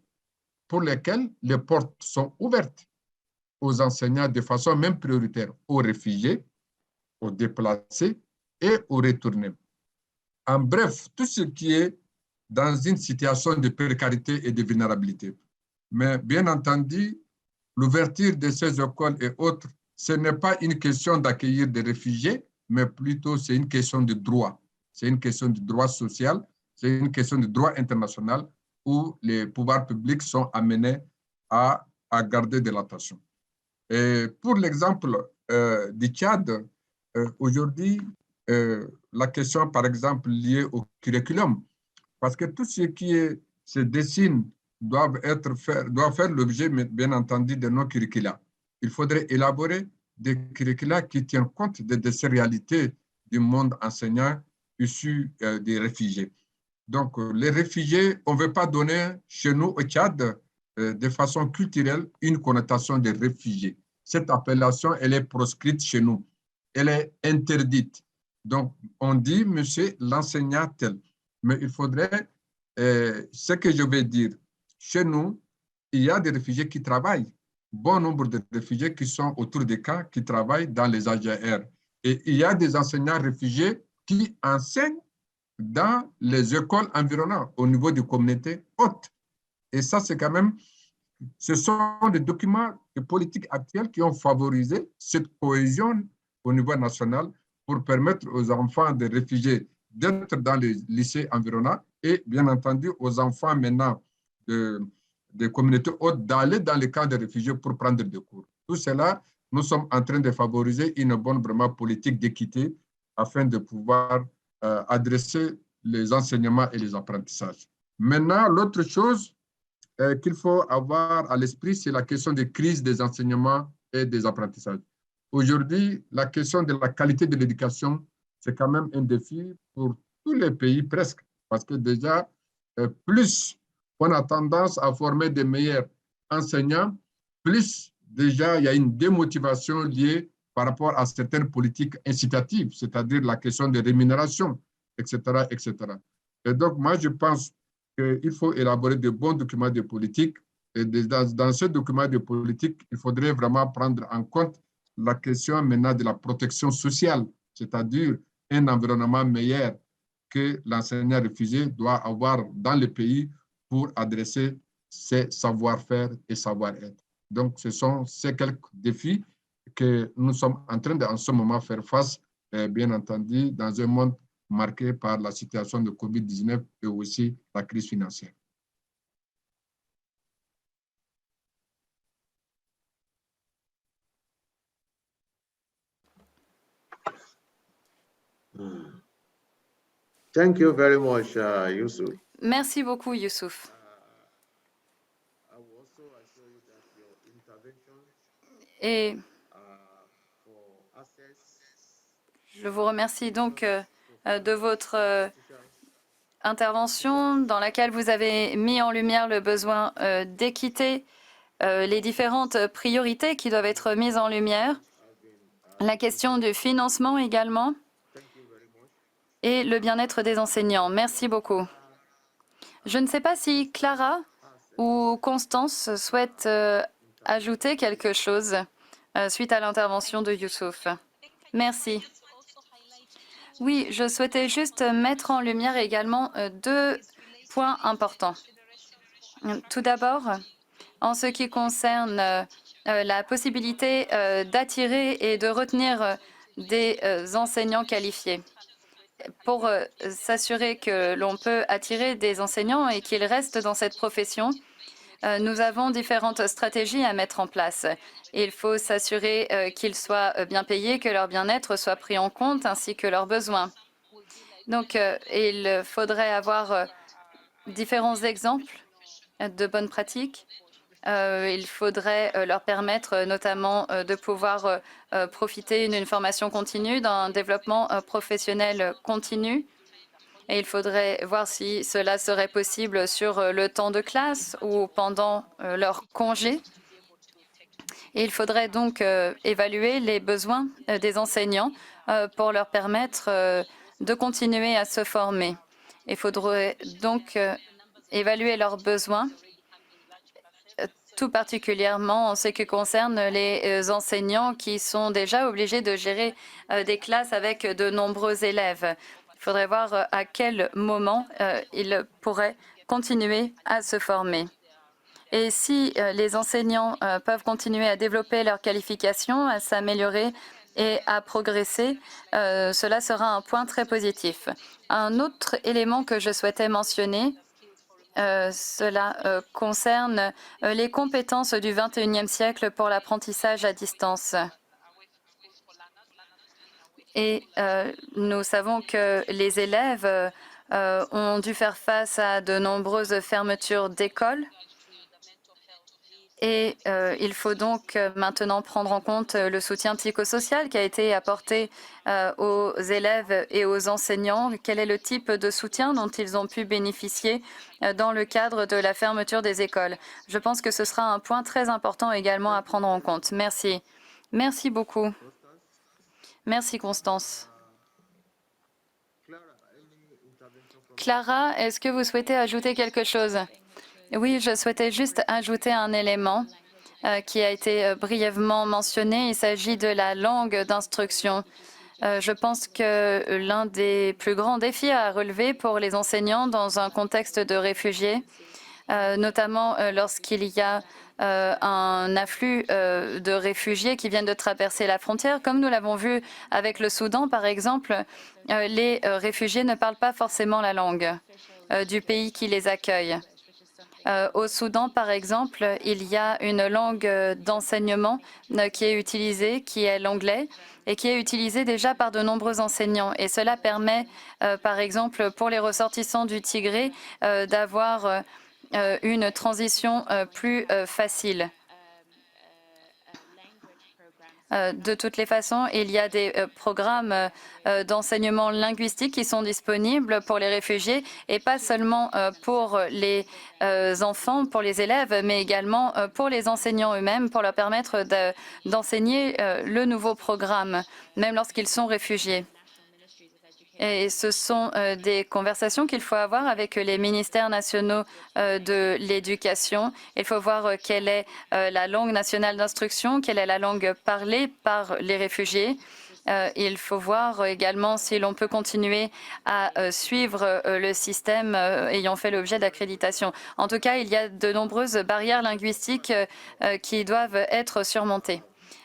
pour lesquelles les portes sont ouvertes aux enseignants de façon même prioritaire, aux réfugiés, aux déplacés et aux retournés. En bref, tout ce qui est dans une situation de précarité et de vulnérabilité. Mais bien entendu, l'ouverture de ces écoles et autres, ce n'est pas une question d'accueillir des réfugiés, mais plutôt c'est une question de droit. C'est une question de droit social, c'est une question de droit international où les pouvoirs publics sont amenés à garder de l'attention. Et pour l'exemple du Tchad, aujourd'hui, la question, par exemple, liée au curriculum, parce que tout ce qui se dessine doit faire l'objet, bien entendu, de nos curricula. Il faudrait élaborer des curricula qui tiennent compte de ces réalités du monde enseignant issu des réfugiés. Donc, les réfugiés, on ne veut pas donner chez nous au Tchad, de façon culturelle, une connotation de réfugiés. Cette appellation, elle est proscrite chez nous. Elle est interdite. Donc, on dit, monsieur l'enseignant tel. Mais il faudrait, ce que je vais dire, chez nous, il y a des réfugiés qui travaillent. Bon nombre de réfugiés qui sont autour des camps, qui travaillent dans les AGR. Et il y a des enseignants réfugiés qui enseignent dans les écoles environnantes, au niveau des communautés hautes. Et ça, c'est quand même, ce sont des documents de politique actuelle qui ont favorisé cette cohésion au niveau national pour permettre aux enfants de réfugiés d'être dans les lycées environnants et bien entendu aux enfants maintenant des communautés hautes d'aller dans les camps de réfugiés pour prendre des cours. Tout cela, nous sommes en train de favoriser une bonne vraiment politique d'équité afin de pouvoir adresser les enseignements et les apprentissages. Maintenant, l'autre chose qu'il faut avoir à l'esprit, c'est la question des crises des enseignements et des apprentissages. Aujourd'hui, la question de la qualité de l'éducation, c'est quand même un défi pour tous les pays presque, parce que déjà, plus on a tendance à former des meilleurs enseignants, plus déjà il y a une démotivation liée par rapport à certaines politiques incitatives, c'est-à-dire la question de rémunération, etc., etc. Et donc, moi, je pense qu'il faut élaborer de bons documents de politique. Et dans ce document de politique, il faudrait vraiment prendre en compte la question maintenant de la protection sociale, c'est-à-dire un environnement meilleur que l'enseignant réfugié doit avoir dans le pays pour adresser ses savoir-faire et savoir-être. Donc, ce sont ces quelques défis que nous sommes en train de, en ce moment, faire face, bien entendu, dans un monde marqué par la situation de COVID-19 et aussi la crise financière. Thank you very much, Yusuf. Merci beaucoup, Youssouf. I will also assure you that your intervention Et for access je vous remercie donc de votre intervention dans laquelle vous avez mis en lumière le besoin d'équité, les différentes priorités qui doivent être mises en lumière, la question du financement également et le bien-être des enseignants. Merci beaucoup. Je ne sais pas si Clara ou Constance souhaitent ajouter quelque chose suite à l'intervention de Youssouf. Merci. Oui, je souhaitais juste mettre en lumière également deux points importants. Tout d'abord, en ce qui concerne la possibilité d'attirer et de retenir des enseignants qualifiés. Pour s'assurer que l'on peut attirer des enseignants et qu'ils restent dans cette profession, nous avons différentes stratégies à mettre en place. Il faut s'assurer qu'ils soient bien payés, que leur bien-être soit pris en compte, ainsi que leurs besoins. Donc, il faudrait avoir différents exemples de bonnes pratiques. Il faudrait leur permettre notamment de pouvoir profiter d'une formation continue, d'un développement professionnel continu. Et il faudrait voir si cela serait possible sur le temps de classe ou pendant leur congé. Et il faudrait donc évaluer les besoins des enseignants pour leur permettre de continuer à se former. Il faudrait donc évaluer leurs besoins, tout particulièrement en ce qui concerne les enseignants qui sont déjà obligés de gérer des classes avec de nombreux élèves. Il faudrait voir à quel moment ils pourraient continuer à se former. Et si les enseignants peuvent continuer à développer leurs qualifications, à s'améliorer et à progresser, cela sera un point très positif. Un autre élément que je souhaitais mentionner, cela concerne les compétences du XXIe siècle pour l'apprentissage à distance. Et nous savons que les élèves ont dû faire face à de nombreuses fermetures d'écoles. Et il faut donc maintenant prendre en compte le soutien psychosocial qui a été apporté aux élèves et aux enseignants. Quel est le type de soutien dont ils ont pu bénéficier dans le cadre de la fermeture des écoles? Je pense que ce sera un point très important également à prendre en compte. Merci. Merci beaucoup. Merci, Constance. Clara, est-ce que vous souhaitez ajouter quelque chose? Oui, je souhaitais juste ajouter un élément qui a été brièvement mentionné. Il s'agit de la langue d'instruction. Je pense que l'un des plus grands défis à relever pour les enseignants dans un contexte de réfugiés, notamment lorsqu'il y a un afflux de réfugiés qui viennent de traverser la frontière. Comme nous l'avons vu avec le Soudan, par exemple, les réfugiés ne parlent pas forcément la langue du pays qui les accueille. Au Soudan, par exemple, il y a une langue d'enseignement qui est utilisée, qui est l'anglais, et qui est utilisée déjà par de nombreux enseignants. Et cela permet, par exemple, pour les ressortissants du Tigré, d'avoir une transition plus facile. De toutes les façons, il y a des programmes d'enseignement linguistique qui sont disponibles pour les réfugiés et pas seulement pour les enfants, pour les élèves, mais également pour les enseignants eux-mêmes, pour leur permettre d'enseigner le nouveau programme, même lorsqu'ils sont réfugiés. Et ce sont des conversations qu'il faut avoir avec les ministères nationaux de l'éducation. Il faut voir quelle est la langue nationale d'instruction, quelle est la langue parlée par les réfugiés. Il faut voir également si l'on peut continuer à suivre le système ayant fait l'objet d'accréditation. En tout cas, il y a de nombreuses barrières linguistiques qui doivent être surmontées.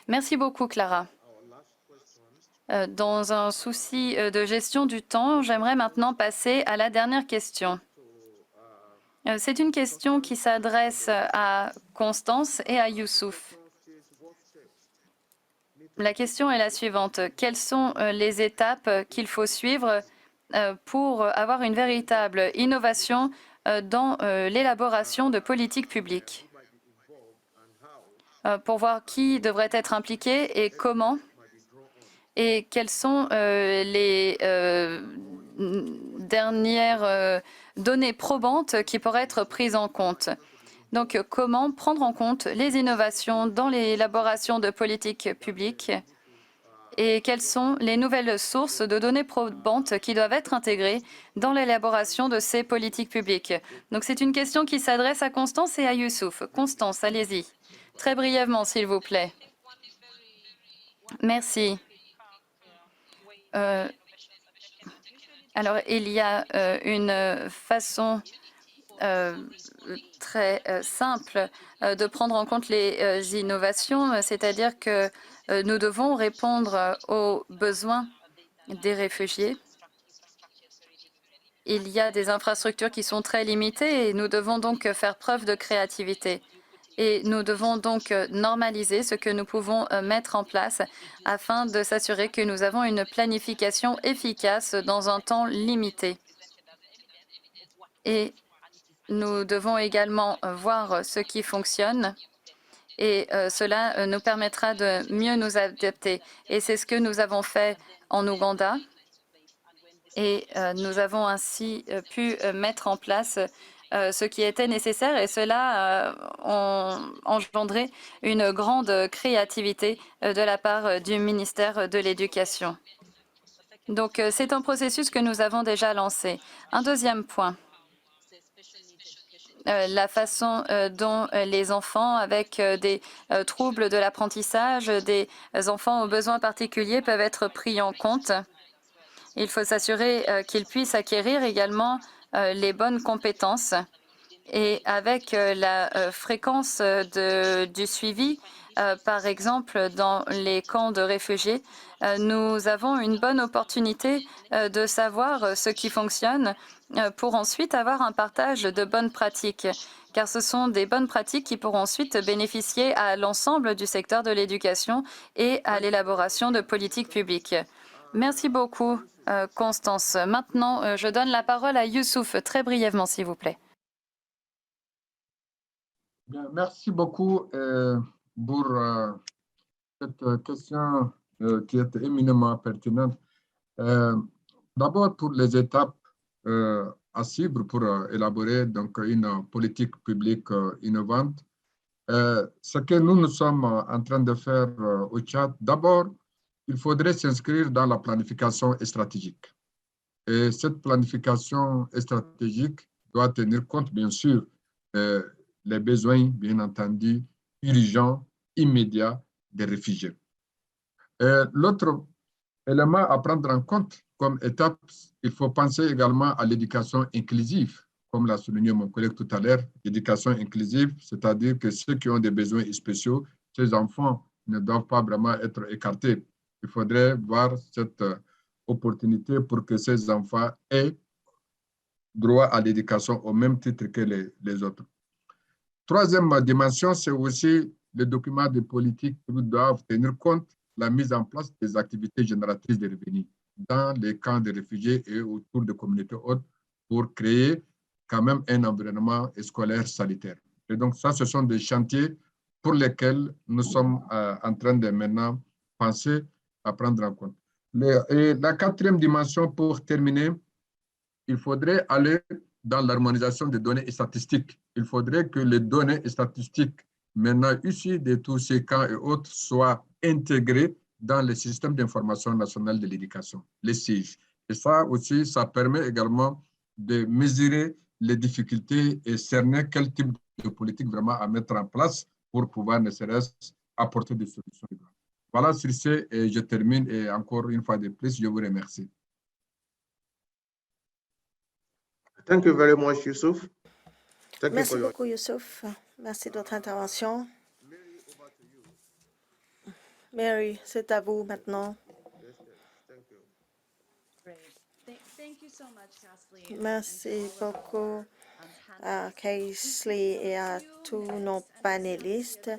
Merci beaucoup, Clara. Dans un souci de gestion du temps, j'aimerais maintenant passer à la dernière question. C'est une question qui s'adresse à Constance et à Youssouf. La question est la suivante. Quelles sont les étapes qu'il faut suivre pour avoir une véritable innovation dans l'élaboration de politiques publiques? Pour voir qui devrait être impliqué et comment? Et quelles sont les dernières données probantes qui pourraient être prises en compte? Donc, comment prendre en compte les innovations dans l'élaboration de politiques publiques et quelles sont les nouvelles sources de données probantes qui doivent être intégrées dans l'élaboration de ces politiques publiques? Donc, c'est une question qui s'adresse à Constance et à Youssouf. Constance, allez-y. Très brièvement, s'il vous plaît. Merci. Alors, il y a une façon très simple de prendre en compte les innovations, c'est-à-dire que nous devons répondre aux besoins des réfugiés. Il y a des infrastructures qui sont très limitées et nous devons donc faire preuve de créativité. Et nous devons donc normaliser ce que nous pouvons mettre en place afin de s'assurer que nous avons une planification efficace dans un temps limité. Et nous devons également voir ce qui fonctionne et cela nous permettra de mieux nous adapter. Et c'est ce que nous avons fait en Ouganda. Et nous avons ainsi pu mettre en place ce qui était nécessaire et cela a engendré une grande créativité de la part du ministère de l'Éducation. Donc, c'est un processus que nous avons déjà lancé. Un deuxième point, la façon dont les enfants avec des troubles de l'apprentissage, des enfants aux besoins particuliers peuvent être pris en compte. Il faut s'assurer qu'ils puissent acquérir également les bonnes compétences. Et avec la fréquence du suivi, par exemple dans les camps de réfugiés, nous avons une bonne opportunité de savoir ce qui fonctionne pour ensuite avoir un partage de bonnes pratiques, car ce sont des bonnes pratiques qui pourront ensuite bénéficier à l'ensemble du secteur de l'éducation et à l'élaboration de politiques publiques. Merci beaucoup, Constance. Maintenant, je donne la parole à Youssouf, très brièvement, s'il vous plaît. Bien, merci beaucoup pour cette question qui est éminemment pertinente. D'abord, pour les étapes à suivre pour élaborer donc, une politique publique innovante, ce que nous sommes en train de faire au Tchad, d'abord, il faudrait s'inscrire dans la planification stratégique. Et cette planification stratégique doit tenir compte, bien sûr, les besoins, bien entendu, urgents, immédiats des réfugiés. L'autre élément à prendre en compte comme étape, il faut penser également à l'éducation inclusive comme l'a souligné mon collègue tout à l'heure, éducation inclusive, c'est-à-dire que ceux qui ont des besoins spéciaux, ces enfants ne doivent pas vraiment être écartés. Il faudrait voir cette opportunité pour que ces enfants aient droit à l'éducation au même titre que les autres. Troisième dimension, c'est aussi les documents de politique qui doivent tenir compte de la mise en place des activités génératrices de revenus dans les camps de réfugiés et autour de communautés hautes pour créer quand même un environnement scolaire sanitaire. Et donc ça, ce sont des chantiers pour lesquels nous sommes en train de maintenant penser à prendre en compte. Et la quatrième dimension, pour terminer, il faudrait aller dans l'harmonisation des données statistiques. Il faudrait que les données statistiques maintenant issues de tous ces camps et autres soient intégrées dans le système d'information nationale de l'éducation, les SIG. Et ça aussi, ça permet également de mesurer les difficultés et cerner quel type de politique vraiment à mettre en place pour pouvoir ne serait-ce apporter des solutions. Voilà, sur ce, et je termine et encore une fois de plus, je vous remercie. Thank you very much, Yusuf. Thank you Merci for your... beaucoup, Youssouf. Merci de votre intervention. Mary, over to you. Mary, c'est à vous maintenant. Yes, yes. Thank you. Great. Thank you so much, Kathleen. Merci beaucoup à Kaisley et à tous nos panélistes.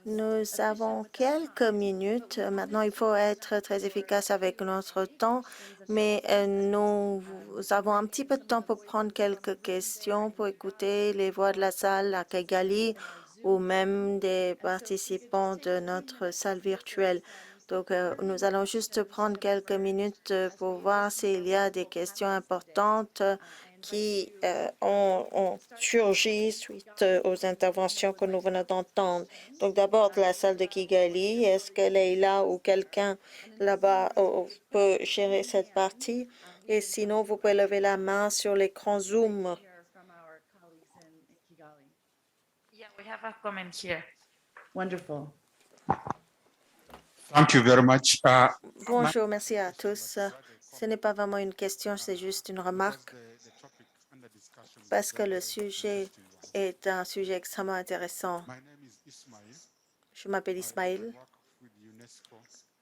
Nous avons quelques minutes. Maintenant, il faut être très efficace avec notre temps, mais nous avons un petit peu de temps pour prendre quelques questions, pour écouter les voix de la salle à Kigali ou même des participants de notre salle virtuelle. Donc, nous allons juste prendre quelques minutes pour voir s'il y a des questions importantes qui ont surgi suite aux interventions que nous venons d'entendre. Donc, d'abord, de la salle de Kigali, est-ce que Leila ou quelqu'un là-bas peut gérer cette partie? Et sinon, vous pouvez lever la main sur l'écran Zoom. Yeah, we have a comment here. Wonderful. Thank you very much. Bonjour, merci à tous. Ce n'est pas vraiment une question, c'est juste une remarque, parce que le sujet est un sujet extrêmement intéressant. Je m'appelle Ismaël,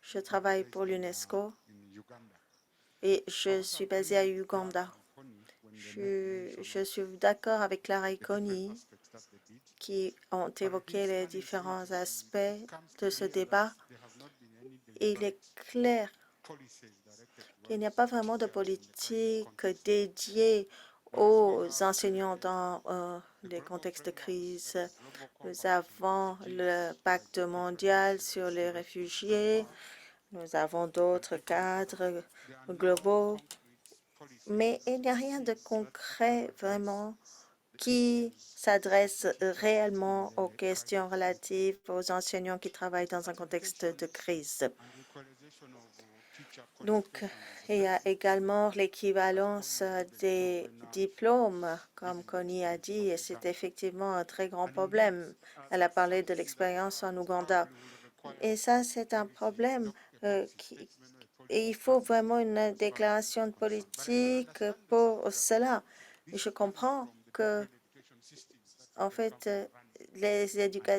je travaille pour l'UNESCO et je suis basé à Uganda. Je suis d'accord avec Clara et Connie qui ont évoqué les différents aspects de ce débat. Il est clair qu'il n'y a pas vraiment de politique dédiée aux enseignants dans des contextes de crise. Nous avons le pacte mondial sur les réfugiés, nous avons d'autres cadres globaux, mais il n'y a rien de concret vraiment qui s'adresse réellement aux questions relatives aux enseignants qui travaillent dans un contexte de crise. Donc, il y a également l'équivalence des diplômes, comme Connie a dit, et c'est effectivement un très grand problème. Elle a parlé de l'expérience en Ouganda. Et ça, c'est un problème et il faut vraiment une déclaration de politique pour cela. Et je comprends que, en fait, les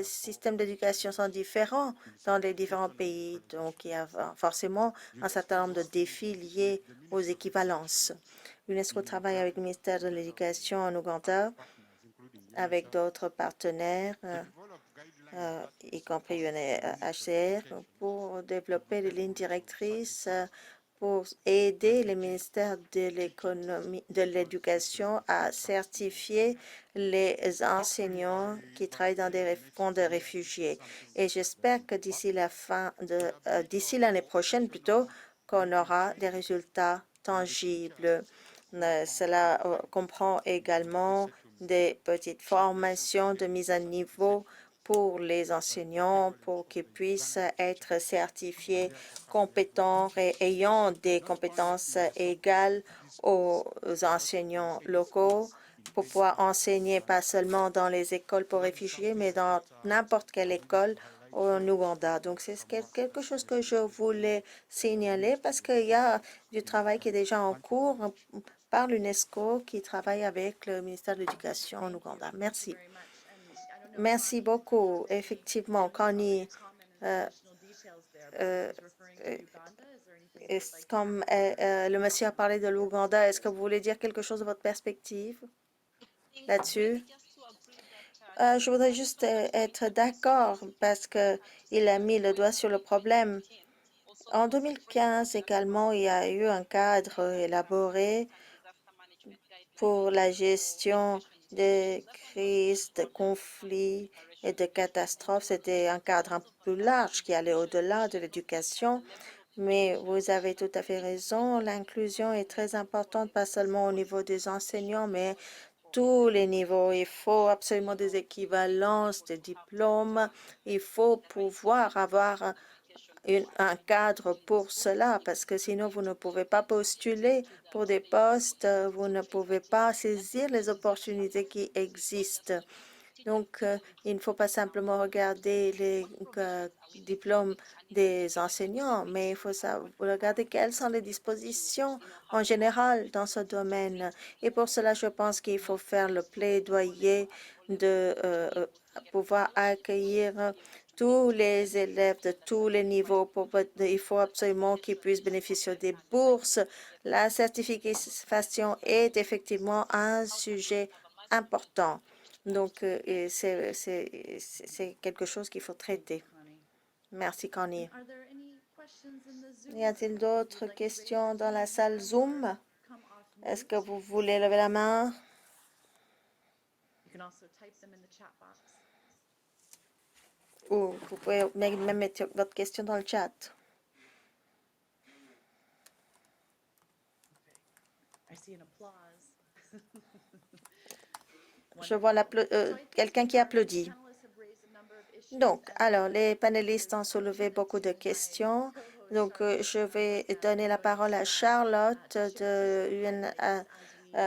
systèmes d'éducation sont différents dans les différents pays. Donc, il y a forcément un certain nombre de défis liés aux équivalences. L'UNESCO travaille avec le ministère de l'Éducation en Ouganda, avec d'autres partenaires, y compris UNHCR, pour développer des lignes directrices pour aider les ministères de l'Éducation à certifier les enseignants qui travaillent dans des camps de réfugiés. Et j'espère que d'ici l'année prochaine plutôt, qu'on aura des résultats tangibles. Cela comprend également des petites formations de mise à niveau pour les enseignants pour qu'ils puissent être certifiés compétents et ayant des compétences égales aux enseignants locaux pour pouvoir enseigner pas seulement dans les écoles pour réfugiés, mais dans n'importe quelle école en Ouganda. Donc, c'est quelque chose que je voulais signaler parce qu'il y a du travail qui est déjà en cours par l'UNESCO qui travaille avec le ministère de l'Éducation en Ouganda. Merci. Merci beaucoup. Effectivement, Connie, comme le monsieur a parlé de l'Ouganda, est-ce que vous voulez dire quelque chose de votre perspective là-dessus? Je voudrais juste être d'accord parce qu'il a mis le doigt sur le problème. En 2015 également, il y a eu un cadre élaboré pour la gestion des crises, de conflits et de catastrophes. C'était un cadre un peu plus large qui allait au-delà de l'éducation. Mais vous avez tout à fait raison, l'inclusion est très importante, pas seulement au niveau des enseignants, mais tous les niveaux. Il faut absolument des équivalences, des diplômes. Il faut pouvoir avoir un cadre pour cela, parce que sinon vous ne pouvez pas postuler pour des postes, vous ne pouvez pas saisir les opportunités qui existent. Donc, il ne faut pas simplement regarder les diplômes des enseignants, mais il faut regarder quelles sont les dispositions en général dans ce domaine. Et pour cela, je pense qu'il faut faire le plaidoyer de pouvoir accueillir tous les élèves de tous les niveaux. Il faut absolument qu'ils puissent bénéficier des bourses. La certification est effectivement un sujet important. Donc, c'est quelque chose qu'il faut traiter. Merci, Connie. Y a-t-il d'autres questions dans la salle Zoom? Est-ce que vous voulez lever la main? Ou vous pouvez même mettre votre question dans le chat. Je vois quelqu'un qui applaudit. Donc, alors, les panélistes ont soulevé beaucoup de questions. Donc, je vais donner la parole à Charlotte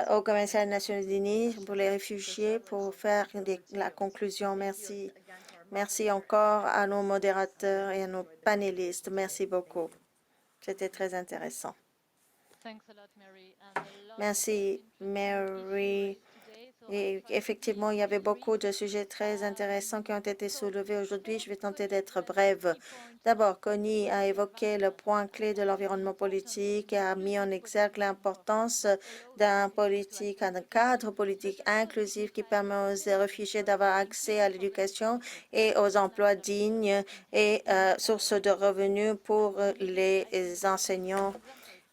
au Commissariat des Nations Unies pour les réfugiés pour faire la conclusion. Merci. Merci encore à nos modérateurs et à nos panélistes. Merci beaucoup. C'était très intéressant. Merci, Mary. Et effectivement, il y avait beaucoup de sujets très intéressants qui ont été soulevés aujourd'hui. Je vais tenter d'être brève. D'abord, Connie a évoqué le point clé de l'environnement politique et a mis en exergue l'importance d'un cadre politique inclusif qui permet aux réfugiés d'avoir accès à l'éducation et aux emplois dignes et sources de revenus pour les enseignants.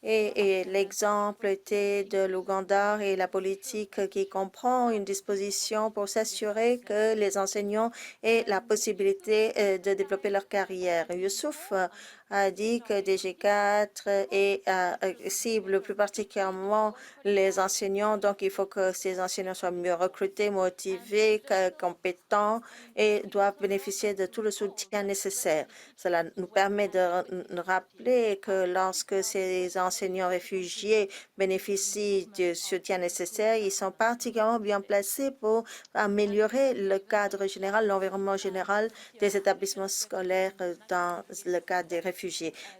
Et l'exemple était de l'Ouganda et la politique qui comprend une disposition pour s'assurer que les enseignants aient la possibilité de développer leur carrière. Youssouf a dit que DG4 cible plus particulièrement les enseignants, donc il faut que ces enseignants soient mieux recrutés, motivés, compétents et doivent bénéficier de tout le soutien nécessaire. Cela nous permet de rappeler que lorsque ces enseignants réfugiés bénéficient du soutien nécessaire, ils sont particulièrement bien placés pour améliorer le cadre général, l'environnement général des établissements scolaires dans le cadre des réfugiés.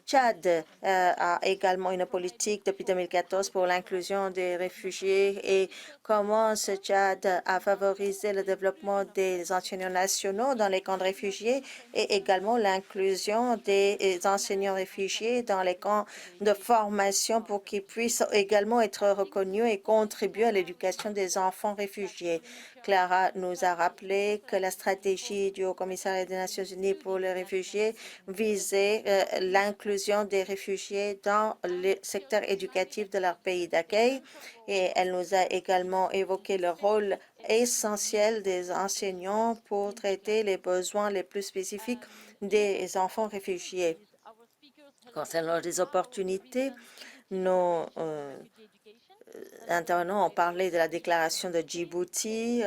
Tchad a également une politique depuis 2014 pour l'inclusion des réfugiés et commence Tchad à favoriser le développement des enseignants nationaux dans les camps de réfugiés et également l'inclusion des enseignants réfugiés dans les camps de formation pour qu'ils puissent également être reconnus et contribuer à l'éducation des enfants réfugiés. Clara nous a rappelé que la stratégie du Haut-Commissariat des Nations Unies pour les réfugiés visait l'inclusion des réfugiés dans le secteur éducatif de leur pays d'accueil. Et elle nous a également évoqué le rôle essentiel des enseignants pour traiter les besoins les plus spécifiques des enfants réfugiés. Concernant les opportunités, nos intervenants ont parlé de la déclaration de Djibouti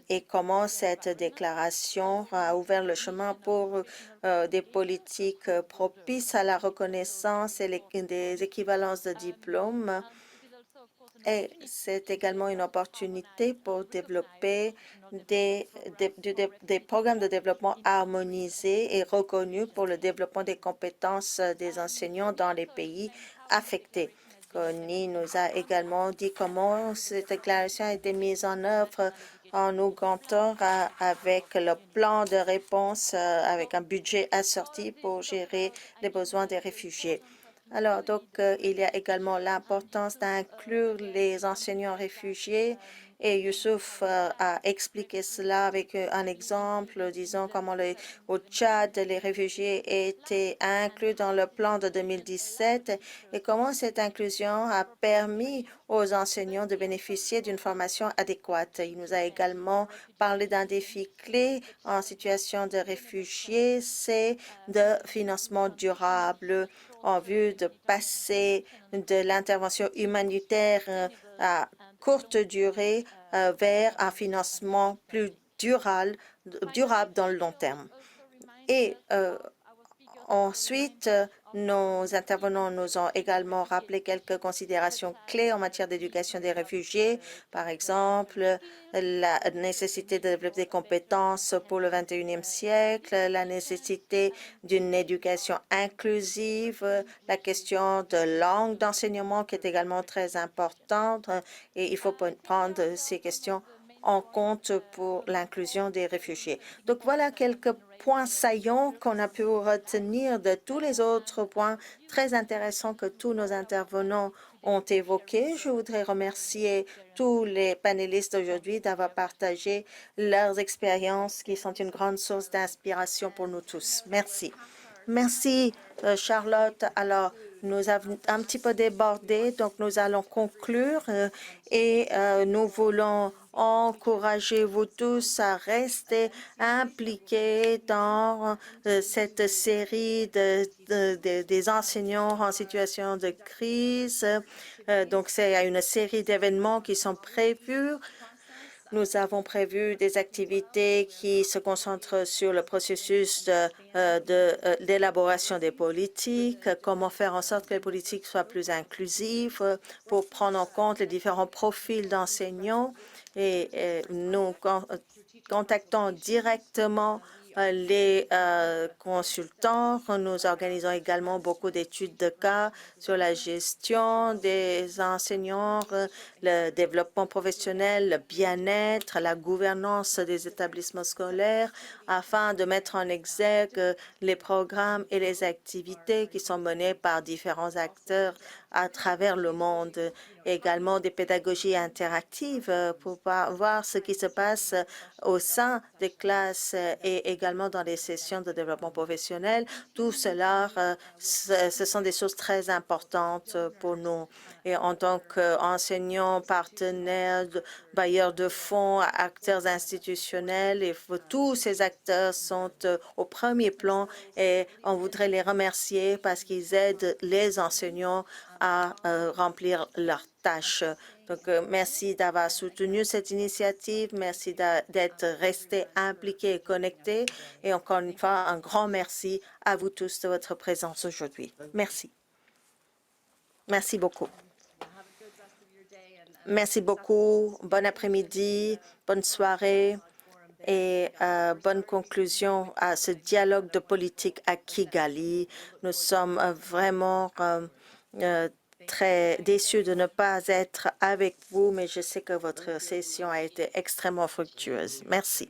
et comment cette déclaration a ouvert le chemin pour des politiques propices à la reconnaissance et des équivalences de diplômes. Et c'est également une opportunité pour développer des programmes de développement harmonisés et reconnus pour le développement des compétences des enseignants dans les pays affectés. Connie nous a également dit comment cette déclaration a été mise en œuvre en Ouganda avec le plan de réponse avec un budget assorti pour gérer les besoins des réfugiés. Alors, donc, il y a également l'importance d'inclure les enseignants réfugiés et Youssouf a expliqué cela avec un exemple, disons comment au Tchad, les réfugiés étaient inclus dans le plan de 2017 et comment cette inclusion a permis aux enseignants de bénéficier d'une formation adéquate. Il nous a également parlé d'un défi clé en situation de réfugiés, c'est de financement durable en vue de passer de l'intervention humanitaire à courte durée vers un financement plus durable dans le long terme. Et ensuite, nos intervenants nous ont également rappelé quelques considérations clés en matière d'éducation des réfugiés, par exemple la nécessité de développer des compétences pour le 21e siècle, la nécessité d'une éducation inclusive, la question de langue d'enseignement qui est également très importante et il faut prendre ces questions en compte pour l'inclusion des réfugiés. Donc voilà quelques points saillants qu'on a pu retenir de tous les autres points très intéressants que tous nos intervenants ont évoqués. Je voudrais remercier tous les panélistes aujourd'hui d'avoir partagé leurs expériences qui sont une grande source d'inspiration pour nous tous. Merci. Merci, Charlotte. Alors, nous avons un petit peu débordé, donc nous allons conclure et nous voulons encourager vous tous à rester impliqués dans cette série des enseignants en situation de crise. Donc, c'est une série d'événements qui sont prévus. Nous avons prévu des activités qui se concentrent sur le processus d'élaboration des politiques, comment faire en sorte que les politiques soient plus inclusives pour prendre en compte les différents profils d'enseignants et nous contactons directement les consultants. Nous organisons également beaucoup d'études de cas sur la gestion des enseignants, le développement professionnel, le bien-être, la gouvernance des établissements scolaires, afin de mettre en exergue les programmes et les activités qui sont menées par différents acteurs à travers le monde. Également des pédagogies interactives pour voir ce qui se passe au sein des classes et également dans les sessions de développement professionnel. Tout cela, ce sont des choses très importantes pour nous. Et en tant qu'enseignants, partenaires, bailleurs de fonds, acteurs institutionnels, et tous ces acteurs sont au premier plan et on voudrait les remercier parce qu'ils aident les enseignants à remplir leurs tâches. Donc, merci d'avoir soutenu cette initiative. Merci d'être resté impliqué et connecté. Et encore une fois, un grand merci à vous tous de votre présence aujourd'hui. Merci. Merci beaucoup. Merci beaucoup. Bon après-midi, bonne soirée et bonne conclusion à ce dialogue de politique à Kigali. Nous sommes vraiment très déçus de ne pas être avec vous, mais je sais que votre session a été extrêmement fructueuse. Merci.